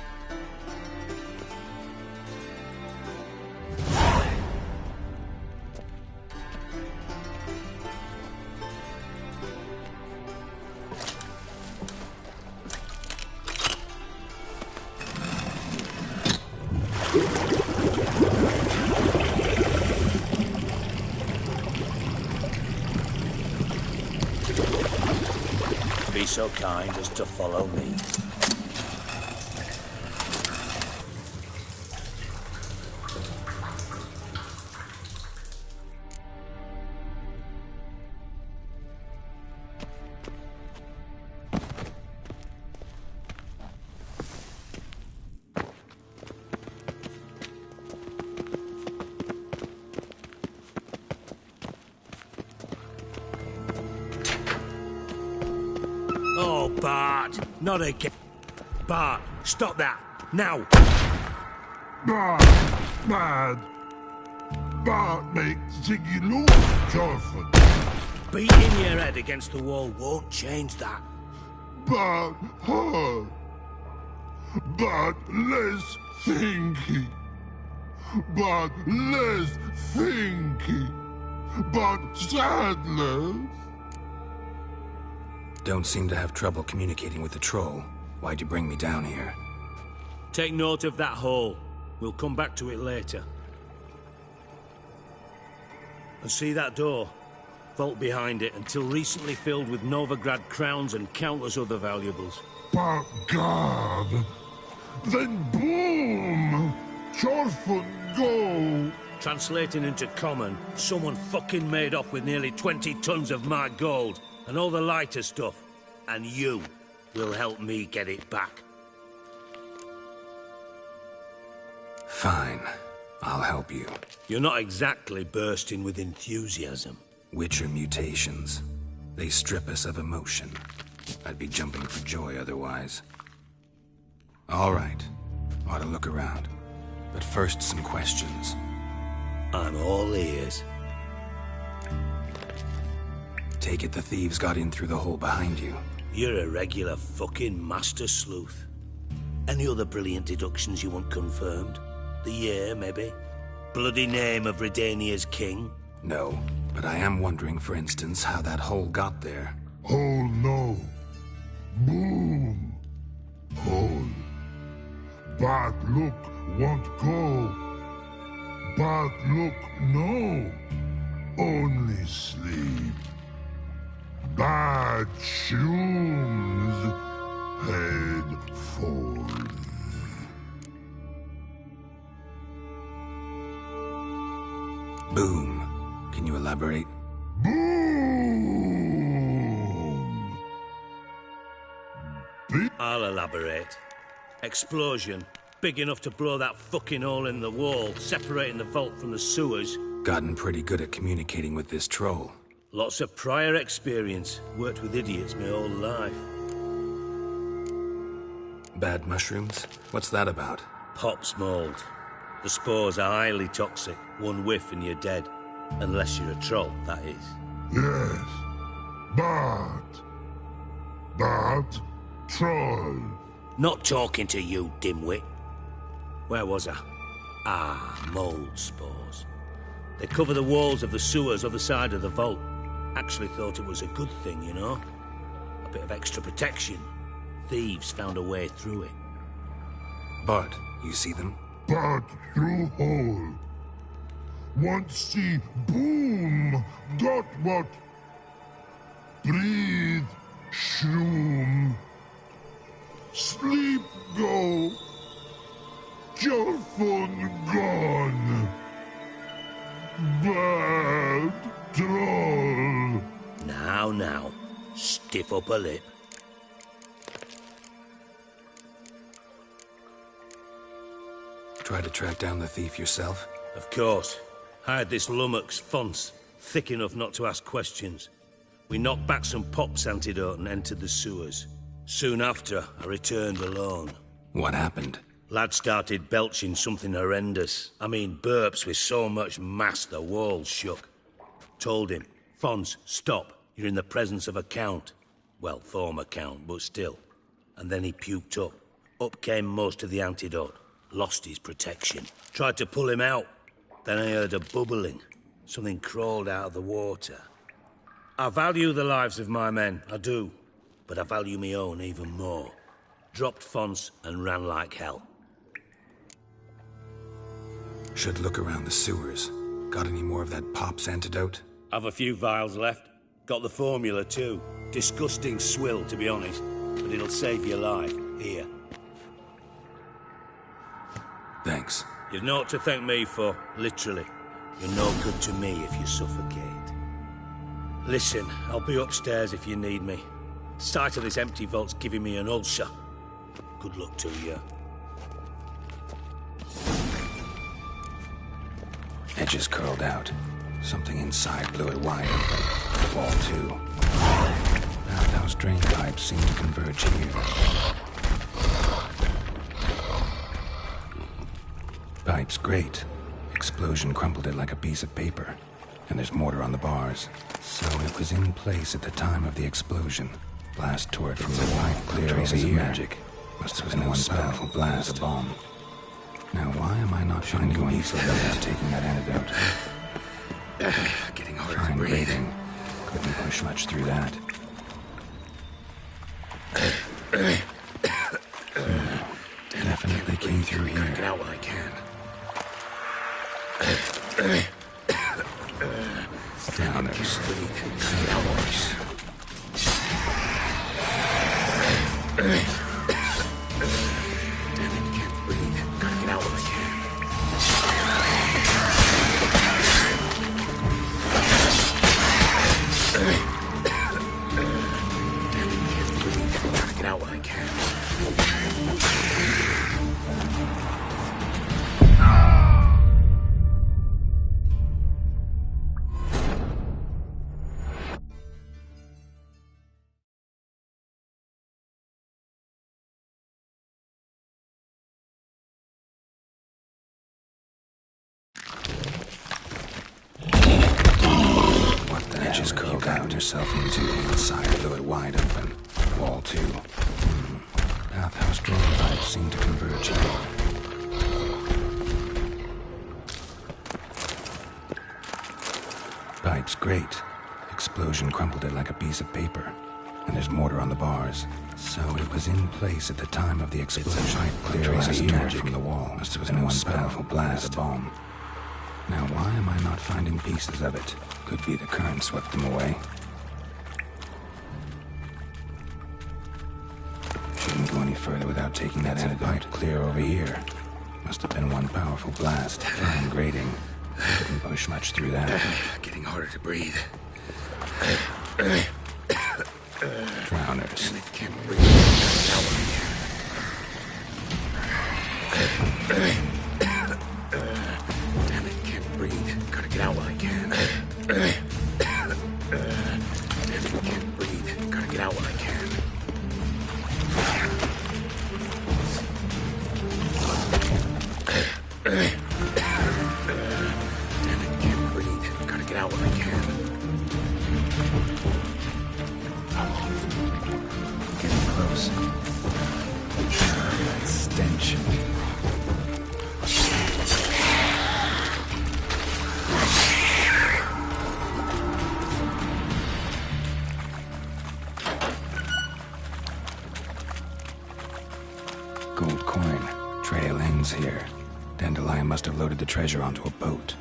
Speaker 9: Be so kind as to follow me. Oh, Bart, not again. Bart, stop that, now!
Speaker 2: Bad. Bart makes Ziggy lose, Jonathan.
Speaker 9: Beating your head against the wall won't change that.
Speaker 2: Bart hard. Bart less thinky. Bart less thinky. Bart sadness.
Speaker 8: Don't seem to have trouble communicating with the troll. Why'd you bring me down here?
Speaker 9: Take note of that hole. We'll come back to it later. And see that door? Vault behind it, until recently filled with Novigrad crowns and countless other valuables.
Speaker 2: But God, then boom! Chorfun go!
Speaker 9: Translating into common, someone fucking made off with nearly 20 tons of my gold, and all the lighter stuff. And you will help me get it back.
Speaker 8: Fine. I'll help you.
Speaker 9: You're not exactly bursting with enthusiasm.
Speaker 8: Witcher mutations. They strip us of emotion. I'd be jumping for joy otherwise. All right. Ought to look around. But first, some questions.
Speaker 9: I'm all ears.
Speaker 8: Take it the thieves got in through the hole behind you.
Speaker 9: You're a regular fucking master sleuth. Any other brilliant deductions you want confirmed? The year, maybe? Bloody name of Redania's king?
Speaker 8: No, but I am wondering, for instance, how that hole got there.
Speaker 2: Hole no. Boom. Hole Bad look won't go. Bad look no. Only sleep. Bad shoes head for
Speaker 8: Boom. Can you elaborate?
Speaker 2: Boom!
Speaker 9: I'll elaborate. Explosion. Big enough to blow that fucking hole in the wall, separating the vault from the sewers.
Speaker 8: Gotten pretty good at communicating with this troll.
Speaker 9: Lots of prior experience. Worked with idiots my whole life.
Speaker 8: Bad mushrooms? What's that about?
Speaker 9: Pops mold. The spores are highly toxic. One whiff and you're dead. Unless you're a troll, that is.
Speaker 2: Yes. Bad troll.
Speaker 9: Not talking to you, dimwit. Where was I? Ah, mold spores. They cover the walls of the sewers other side of the vault. Actually thought it was a good thing, you know? A bit of extra protection. Thieves found a way through it.
Speaker 8: Bart, you see them?
Speaker 2: Bad through hole. Want see boom. Got what? Breathe. Shroom. Sleep go. Your phone gone. Bad troll.
Speaker 9: Now. Stiff upper lip.
Speaker 8: Try to track down the thief yourself?
Speaker 9: Of course. Hired this lummox, Fons, thick enough not to ask questions. We knocked back some Pop's antidote and entered the sewers. Soon after, I returned alone.
Speaker 8: What happened?
Speaker 9: Lad started belching something horrendous. I mean, burps with so much mass the walls shook. Told him, Fons, stop. You're in the presence of a count. Well, former count, but still. And then he puked up. Up came most of the antidote. Lost his protection. Tried to pull him out. Then I heard a bubbling. Something crawled out of the water. I value the lives of my men, I do. But I value my own even more. Dropped Fons and ran like hell.
Speaker 8: Should look around the sewers. Got any more of that Pop's antidote?
Speaker 9: I've a few vials left. Got the formula too. Disgusting swill, to be honest. But it'll save your life. Here.
Speaker 8: Thanks.
Speaker 9: You've naught to thank me for, literally. You're no good to me if you suffocate. Listen, I'll be upstairs if you need me. Sight of this empty vault's giving me an ulcer. Good luck to you.
Speaker 8: Edges curled out. Something inside blew it wide open. Wall 2. Bathhouse drain pipes seem to converge here. Pipe's great. Explosion crumpled it like a piece of paper. And there's mortar on the bars. So it was in place at the time of the explosion. Blast tore it from the pipe, clear traces of magic. Must have been one powerful blast. A bomb. Now why am I not finding one easily without taking that antidote? Getting harder to breathe. Couldn't push much through that. Definitely came through here. Gotta get out when I can. Downers. Downers. Damn it, can't breathe. Gotta get out when I can. Damn it, can't breathe. Gotta get out when I can. Edges curled out yourself into the inside, blew it wide open. Wall 2. Bathhouse drain pipes seem to converge here. Pipe's great. Explosion crumpled it like a piece of paper. and there's mortar on the bars. So it was in place at the time of the explosion. Clear as magic from the wall. Must have been one powerful blast. A bomb. Now why am I not finding pieces of it? Could be the current swept them away. Shouldn't go any further without taking that added bite. Clear over here. Must have been one powerful blast. Fine grating. Couldn't push much through that.
Speaker 14: Getting harder to breathe.
Speaker 8: Drowners.
Speaker 14: Damn it, can't breathe. Damn it, can't breathe. Gotta get out while I can. Damn it, can't breathe. Gotta get out while I can. Damn it, can't breathe. Gotta get out while I can.
Speaker 8: Getting close. That stench. Gold coin. Trail ends here. Dandelion must have loaded the treasure onto a boat.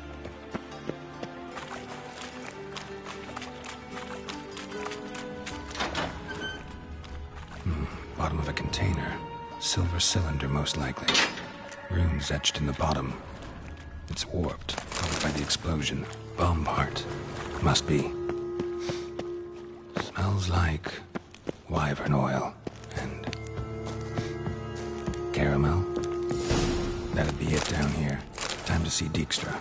Speaker 8: Bottom of a container. Silver cylinder, most likely. Runes etched in the bottom. It's warped, probably by the explosion. Bomb part. Must be. Smells like wyvern oil and caramel. That'd be it down here. Time to see Dijkstra.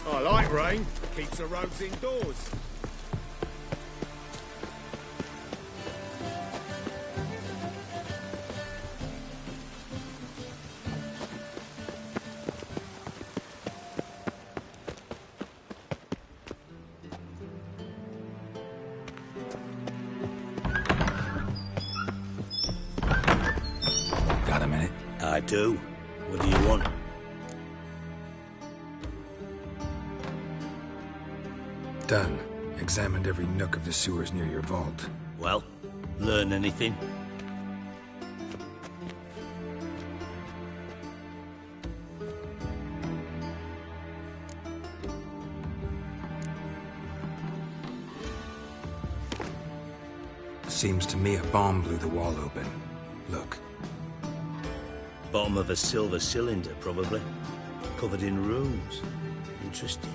Speaker 10: I like rain. Keeps the roads indoors.
Speaker 8: Got a minute?
Speaker 9: I do. What do you want?
Speaker 8: Done. Examined every nook of the sewers near your vault.
Speaker 9: Well, learn anything?
Speaker 8: Seems to me a bomb blew the wall open. Look.
Speaker 9: Bottom of a silver cylinder, probably. Covered in runes. Interesting.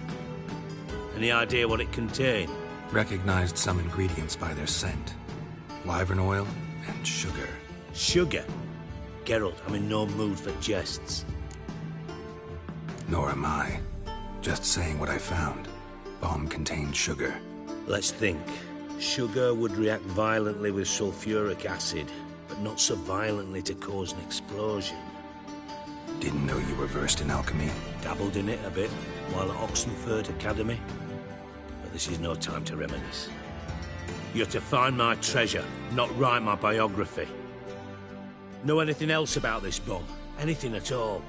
Speaker 9: Any idea what it contained?
Speaker 8: Recognized some ingredients by their scent. Wyvern oil and sugar.
Speaker 9: Sugar? Geralt, I'm in no mood for jests.
Speaker 8: Nor am I. Just saying what I found. Bomb contained sugar.
Speaker 9: Let's think. Sugar would react violently with sulfuric acid, but not so violently to cause an explosion.
Speaker 8: Didn't know you were versed in alchemy.
Speaker 9: Dabbled in it a bit while at Oxenford Academy. But this is no time to reminisce. You're to find my treasure, not write my biography. Know anything else about this bomb? Anything at all?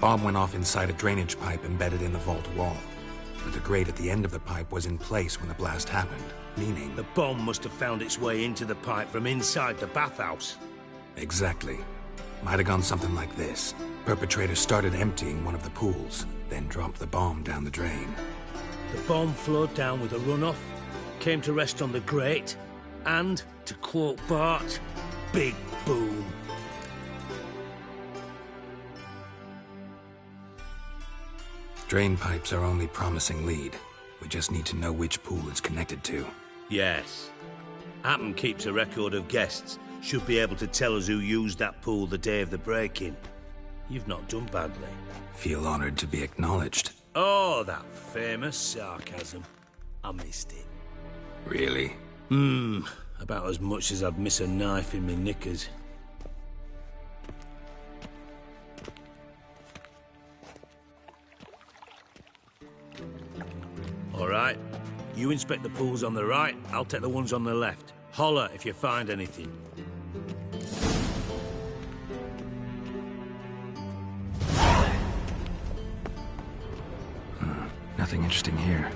Speaker 8: Bomb went off inside a drainage pipe embedded in the vault wall. But the grate at the end of the pipe was in place when the blast happened, meaning...
Speaker 9: The bomb must have found its way into the pipe from inside the bathhouse.
Speaker 8: Exactly. Might have gone something like this. Perpetrator started emptying one of the pools, then dropped the bomb down the drain.
Speaker 9: The bomb flowed down with a runoff, came to rest on the grate, and, to quote Bart, big boom.
Speaker 8: Drain pipes are only promising lead. We just need to know which pool it's connected to.
Speaker 9: Yes. Appen keeps a record of guests. Should be able to tell us who used that pool the day of the break-in. You've not done badly.
Speaker 8: Feel honored to be acknowledged.
Speaker 9: Oh, that famous sarcasm. I missed it.
Speaker 8: Really?
Speaker 9: About as much as I'd miss a knife in my knickers. All right. You inspect the pools on the right, I'll take the ones on the left. Holler if you find anything.
Speaker 8: Nothing interesting here.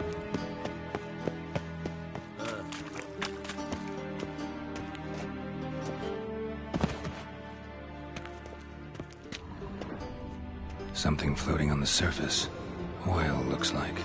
Speaker 8: Something floating on the surface. Oil, looks like.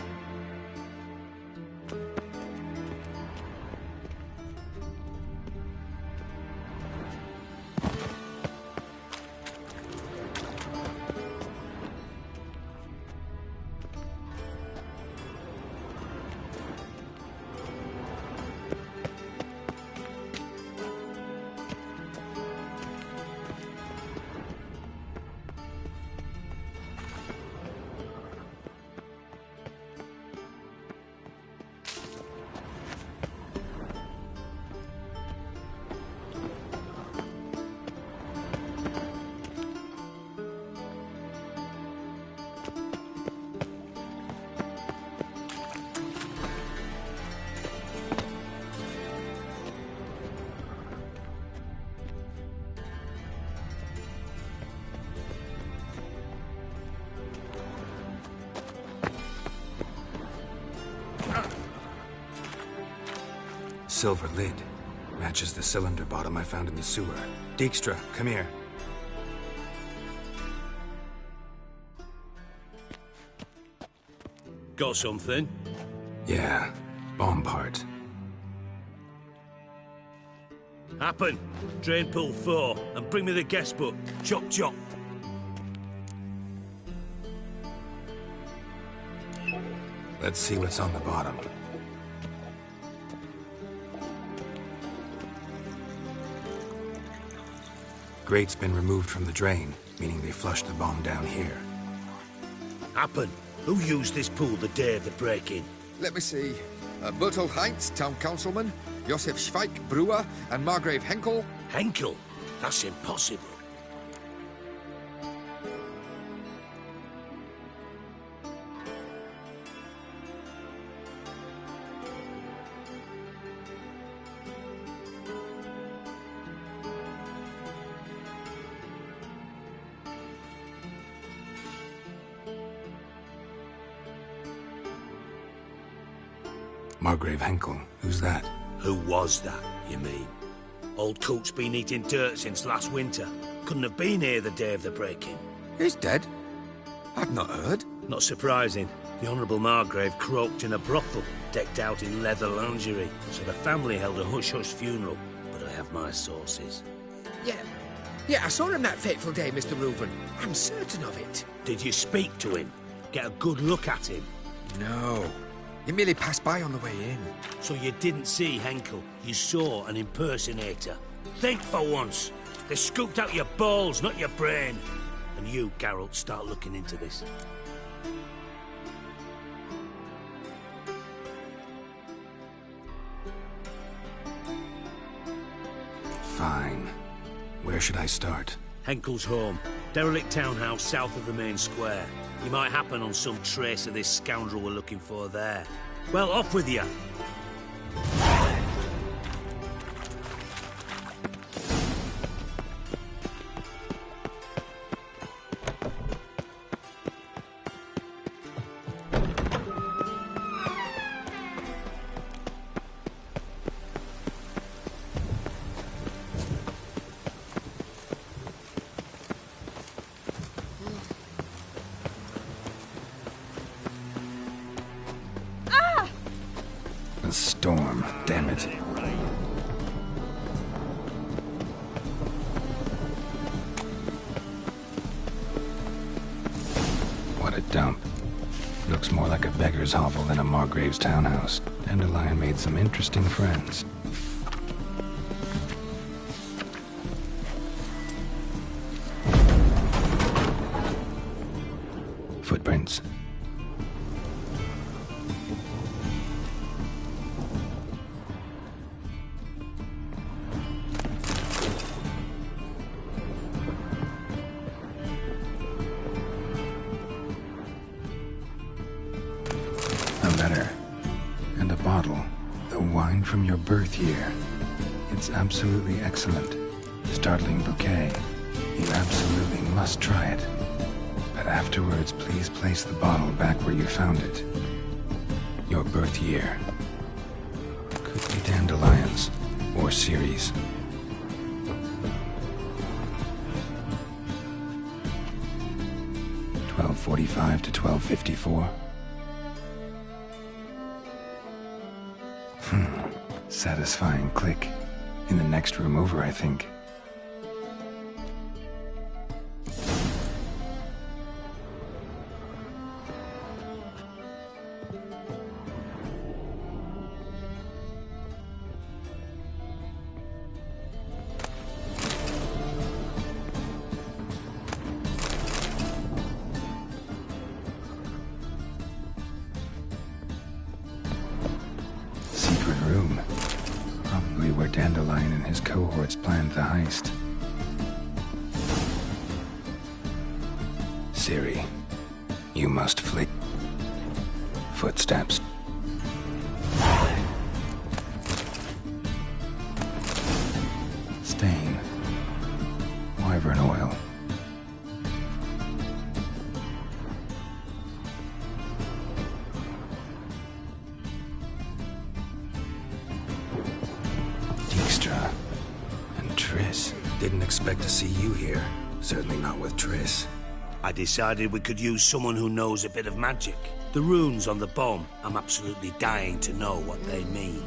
Speaker 8: Silver lid. Matches the cylinder bottom I found in the sewer. Dijkstra, come here.
Speaker 9: Got something?
Speaker 8: Yeah, bomb part.
Speaker 9: Appen, drain pool 4, and bring me the guest book. Chop chop.
Speaker 8: Let's see what's on the bottom. Grate's been removed from the drain, meaning they flushed the bomb down here.
Speaker 9: Appen, who used this pool the day of the break-in?
Speaker 7: Let me see. Bertolt Heinz, town councilman, Josef Schweik, brewer, and Margrave Henkel.
Speaker 9: Henkel? That's impossible.
Speaker 8: Margrave Henkel, who's that?
Speaker 9: Who was that, you mean? Old coot's been eating dirt since last winter. Couldn't have been here the day of the break-in.
Speaker 7: He's dead? I've not heard.
Speaker 9: Not surprising. The Honourable Margrave croaked in a brothel, decked out in leather lingerie, so the family held a hush-hush funeral, but I have my sources.
Speaker 13: Yeah, I saw him that fateful day, Mr. Reuven. I'm certain of it.
Speaker 9: Did you speak to him? Get a good look at him?
Speaker 7: No. He merely passed by on the way in.
Speaker 9: So you didn't see Henkel, you saw an impersonator. Think for once. They scooped out your balls, not your brain. And you, Geralt, start looking into this.
Speaker 8: Fine. Where should I start?
Speaker 9: Henkel's home. Derelict townhouse south of the main square. You might happen on some trace of this scoundrel we're looking for there. Well, off with you.
Speaker 8: it. What a dump. Looks more like a beggar's hovel than a Margrave's townhouse. Dandelion made some interesting friends. Footprints. A letter. And a bottle. The wine from your birth year. It's absolutely excellent. Startling bouquet. You absolutely must try it. But afterwards, please place the bottle back where you found it. Your birth year. Could be dandelions. Or Ceres. .45 to 12:54. Satisfying click. In the next room over, I think. Secret room. Probably where Dandelion and his cohorts planned the heist. Ciri, you must flee. Footsteps. Stain. Wyvern oil. Dijkstra. And Triss. Didn't expect to see you here. Certainly not with Triss.
Speaker 9: I decided we could use someone who knows a bit of magic. The runes on the bomb, I'm absolutely dying to know what they mean.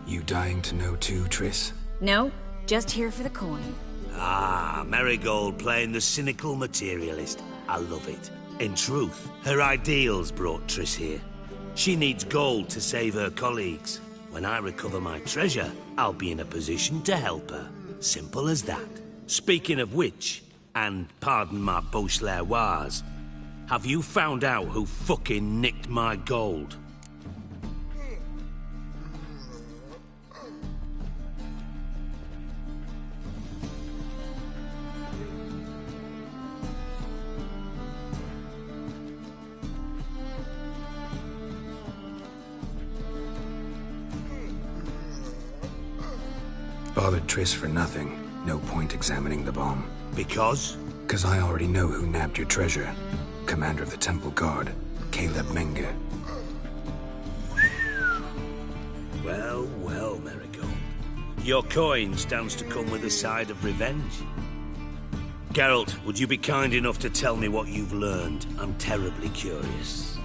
Speaker 8: You dying to know too, Triss?
Speaker 11: No, just here for the coin.
Speaker 9: Ah, Marigold playing the cynical materialist. I love it. In truth, her ideals brought Triss here. She needs gold to save her colleagues. When I recover my treasure, I'll be in a position to help her. Simple as that. Speaking of which, and pardon my Beauclervois, have you found out who fucking nicked my gold?
Speaker 8: Bothered Triss for nothing. No point examining the bomb.
Speaker 9: Because?
Speaker 8: Because I already know who nabbed your treasure. Commander of the Temple Guard, Caleb Menge.
Speaker 9: Well, well, Marigold. Your coin stands to come with a side of revenge. Geralt, would you be kind enough to tell me what you've learned? I'm terribly curious.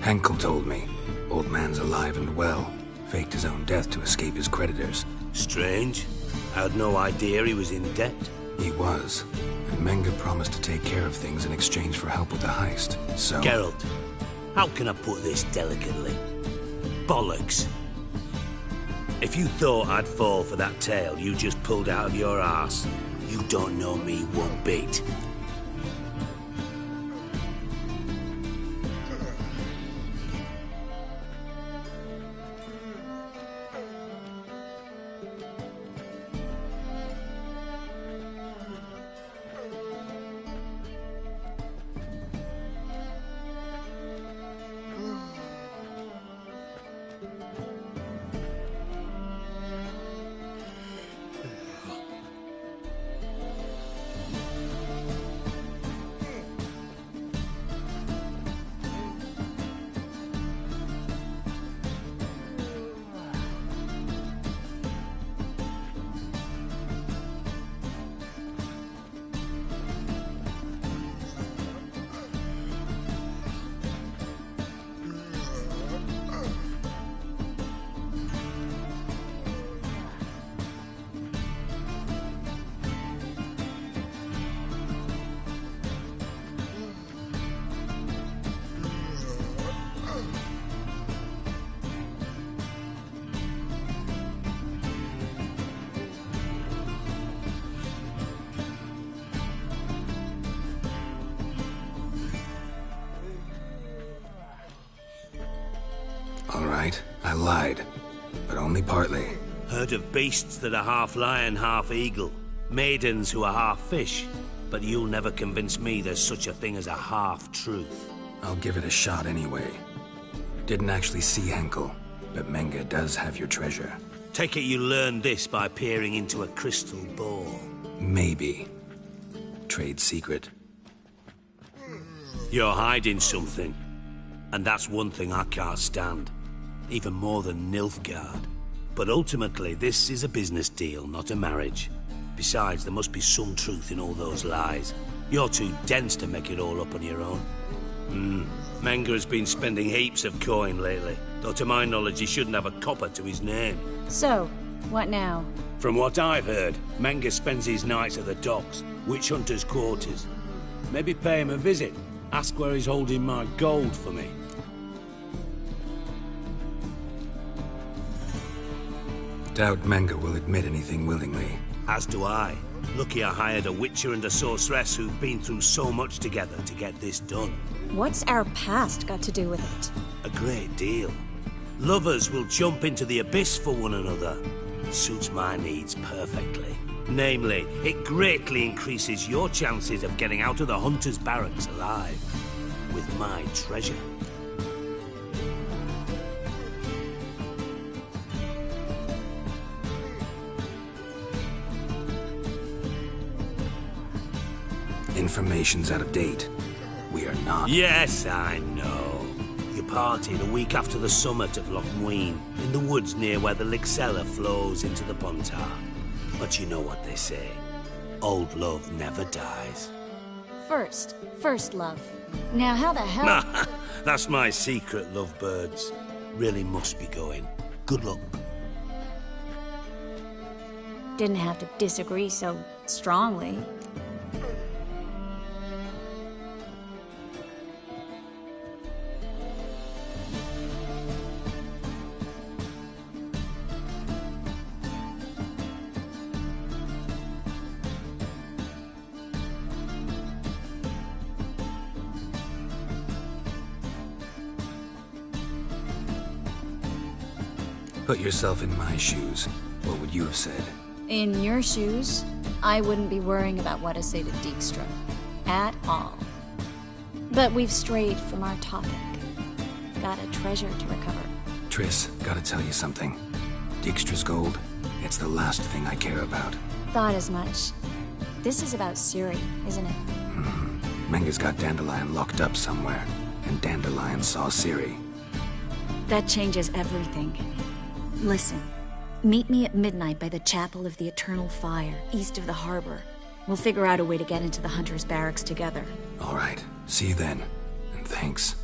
Speaker 8: Henkel told me. Old man's alive and well. Faked his own death to escape his creditors.
Speaker 9: Strange. I had no idea he was in debt.
Speaker 8: He was. And Menge promised to take care of things in exchange for help with the heist. So...
Speaker 9: Geralt, how can I put this delicately? Bollocks. If you thought I'd fall for that tale you just pulled out of your arse, you don't know me one bit.
Speaker 8: All right, I lied. But only partly.
Speaker 9: Heard of beasts that are half lion, half eagle. Maidens who are half fish. But you'll never convince me there's such a thing as a half-truth.
Speaker 8: I'll give it a shot anyway. Didn't actually see Henkel, but Menge does have your treasure.
Speaker 9: Take it you learned this by peering into a crystal ball.
Speaker 8: Maybe. Trade secret.
Speaker 9: You're hiding something. And that's one thing I can't stand. Even more than Nilfgaard. But ultimately, this is a business deal, not a marriage. Besides, there must be some truth in all those lies. You're too dense to make it all up on your own. Menge has been spending heaps of coin lately. Though to my knowledge, he shouldn't have a copper to his name.
Speaker 11: So, what now?
Speaker 9: From what I've heard, Menge spends his nights at the docks, witch hunters' quarters. Maybe pay him a visit. Ask where he's holding my gold for me.
Speaker 8: Doubt Menge will admit anything willingly.
Speaker 9: As do I. Lucky I hired a witcher and a sorceress who've been through so much together to get this done.
Speaker 11: What's our past got to do with it?
Speaker 9: A great deal. Lovers will jump into the abyss for one another. It suits my needs perfectly. Namely, it greatly increases your chances of getting out of the hunter's barracks alive. With my treasure.
Speaker 8: Information's out of date. We are not.
Speaker 9: Yes, I know. You partied a week after the summit of Loch Muin, in the woods near where the Lixella flows into the Pontar. But you know what they say. Old love never dies.
Speaker 11: First love. Now how the hell...
Speaker 9: That's my secret, lovebirds. Really must be going. Good luck.
Speaker 11: Didn't have to disagree so strongly.
Speaker 8: Put yourself in my shoes. What would you have said?
Speaker 11: In your shoes, I wouldn't be worrying about what to say to Dijkstra. At all. But we've strayed from our topic. Got a treasure to recover.
Speaker 8: Triss, gotta tell you something. Dijkstra's gold, it's the last thing I care about.
Speaker 11: Thought as much. This is about Ciri, isn't it?
Speaker 8: Menge's got Dandelion locked up somewhere, and Dandelion saw Ciri.
Speaker 11: That changes everything. Listen, meet me at midnight by the Chapel of the Eternal Fire, east of the harbor. We'll figure out a way to get into the Hunter's barracks together.
Speaker 8: All right, see you then, and thanks.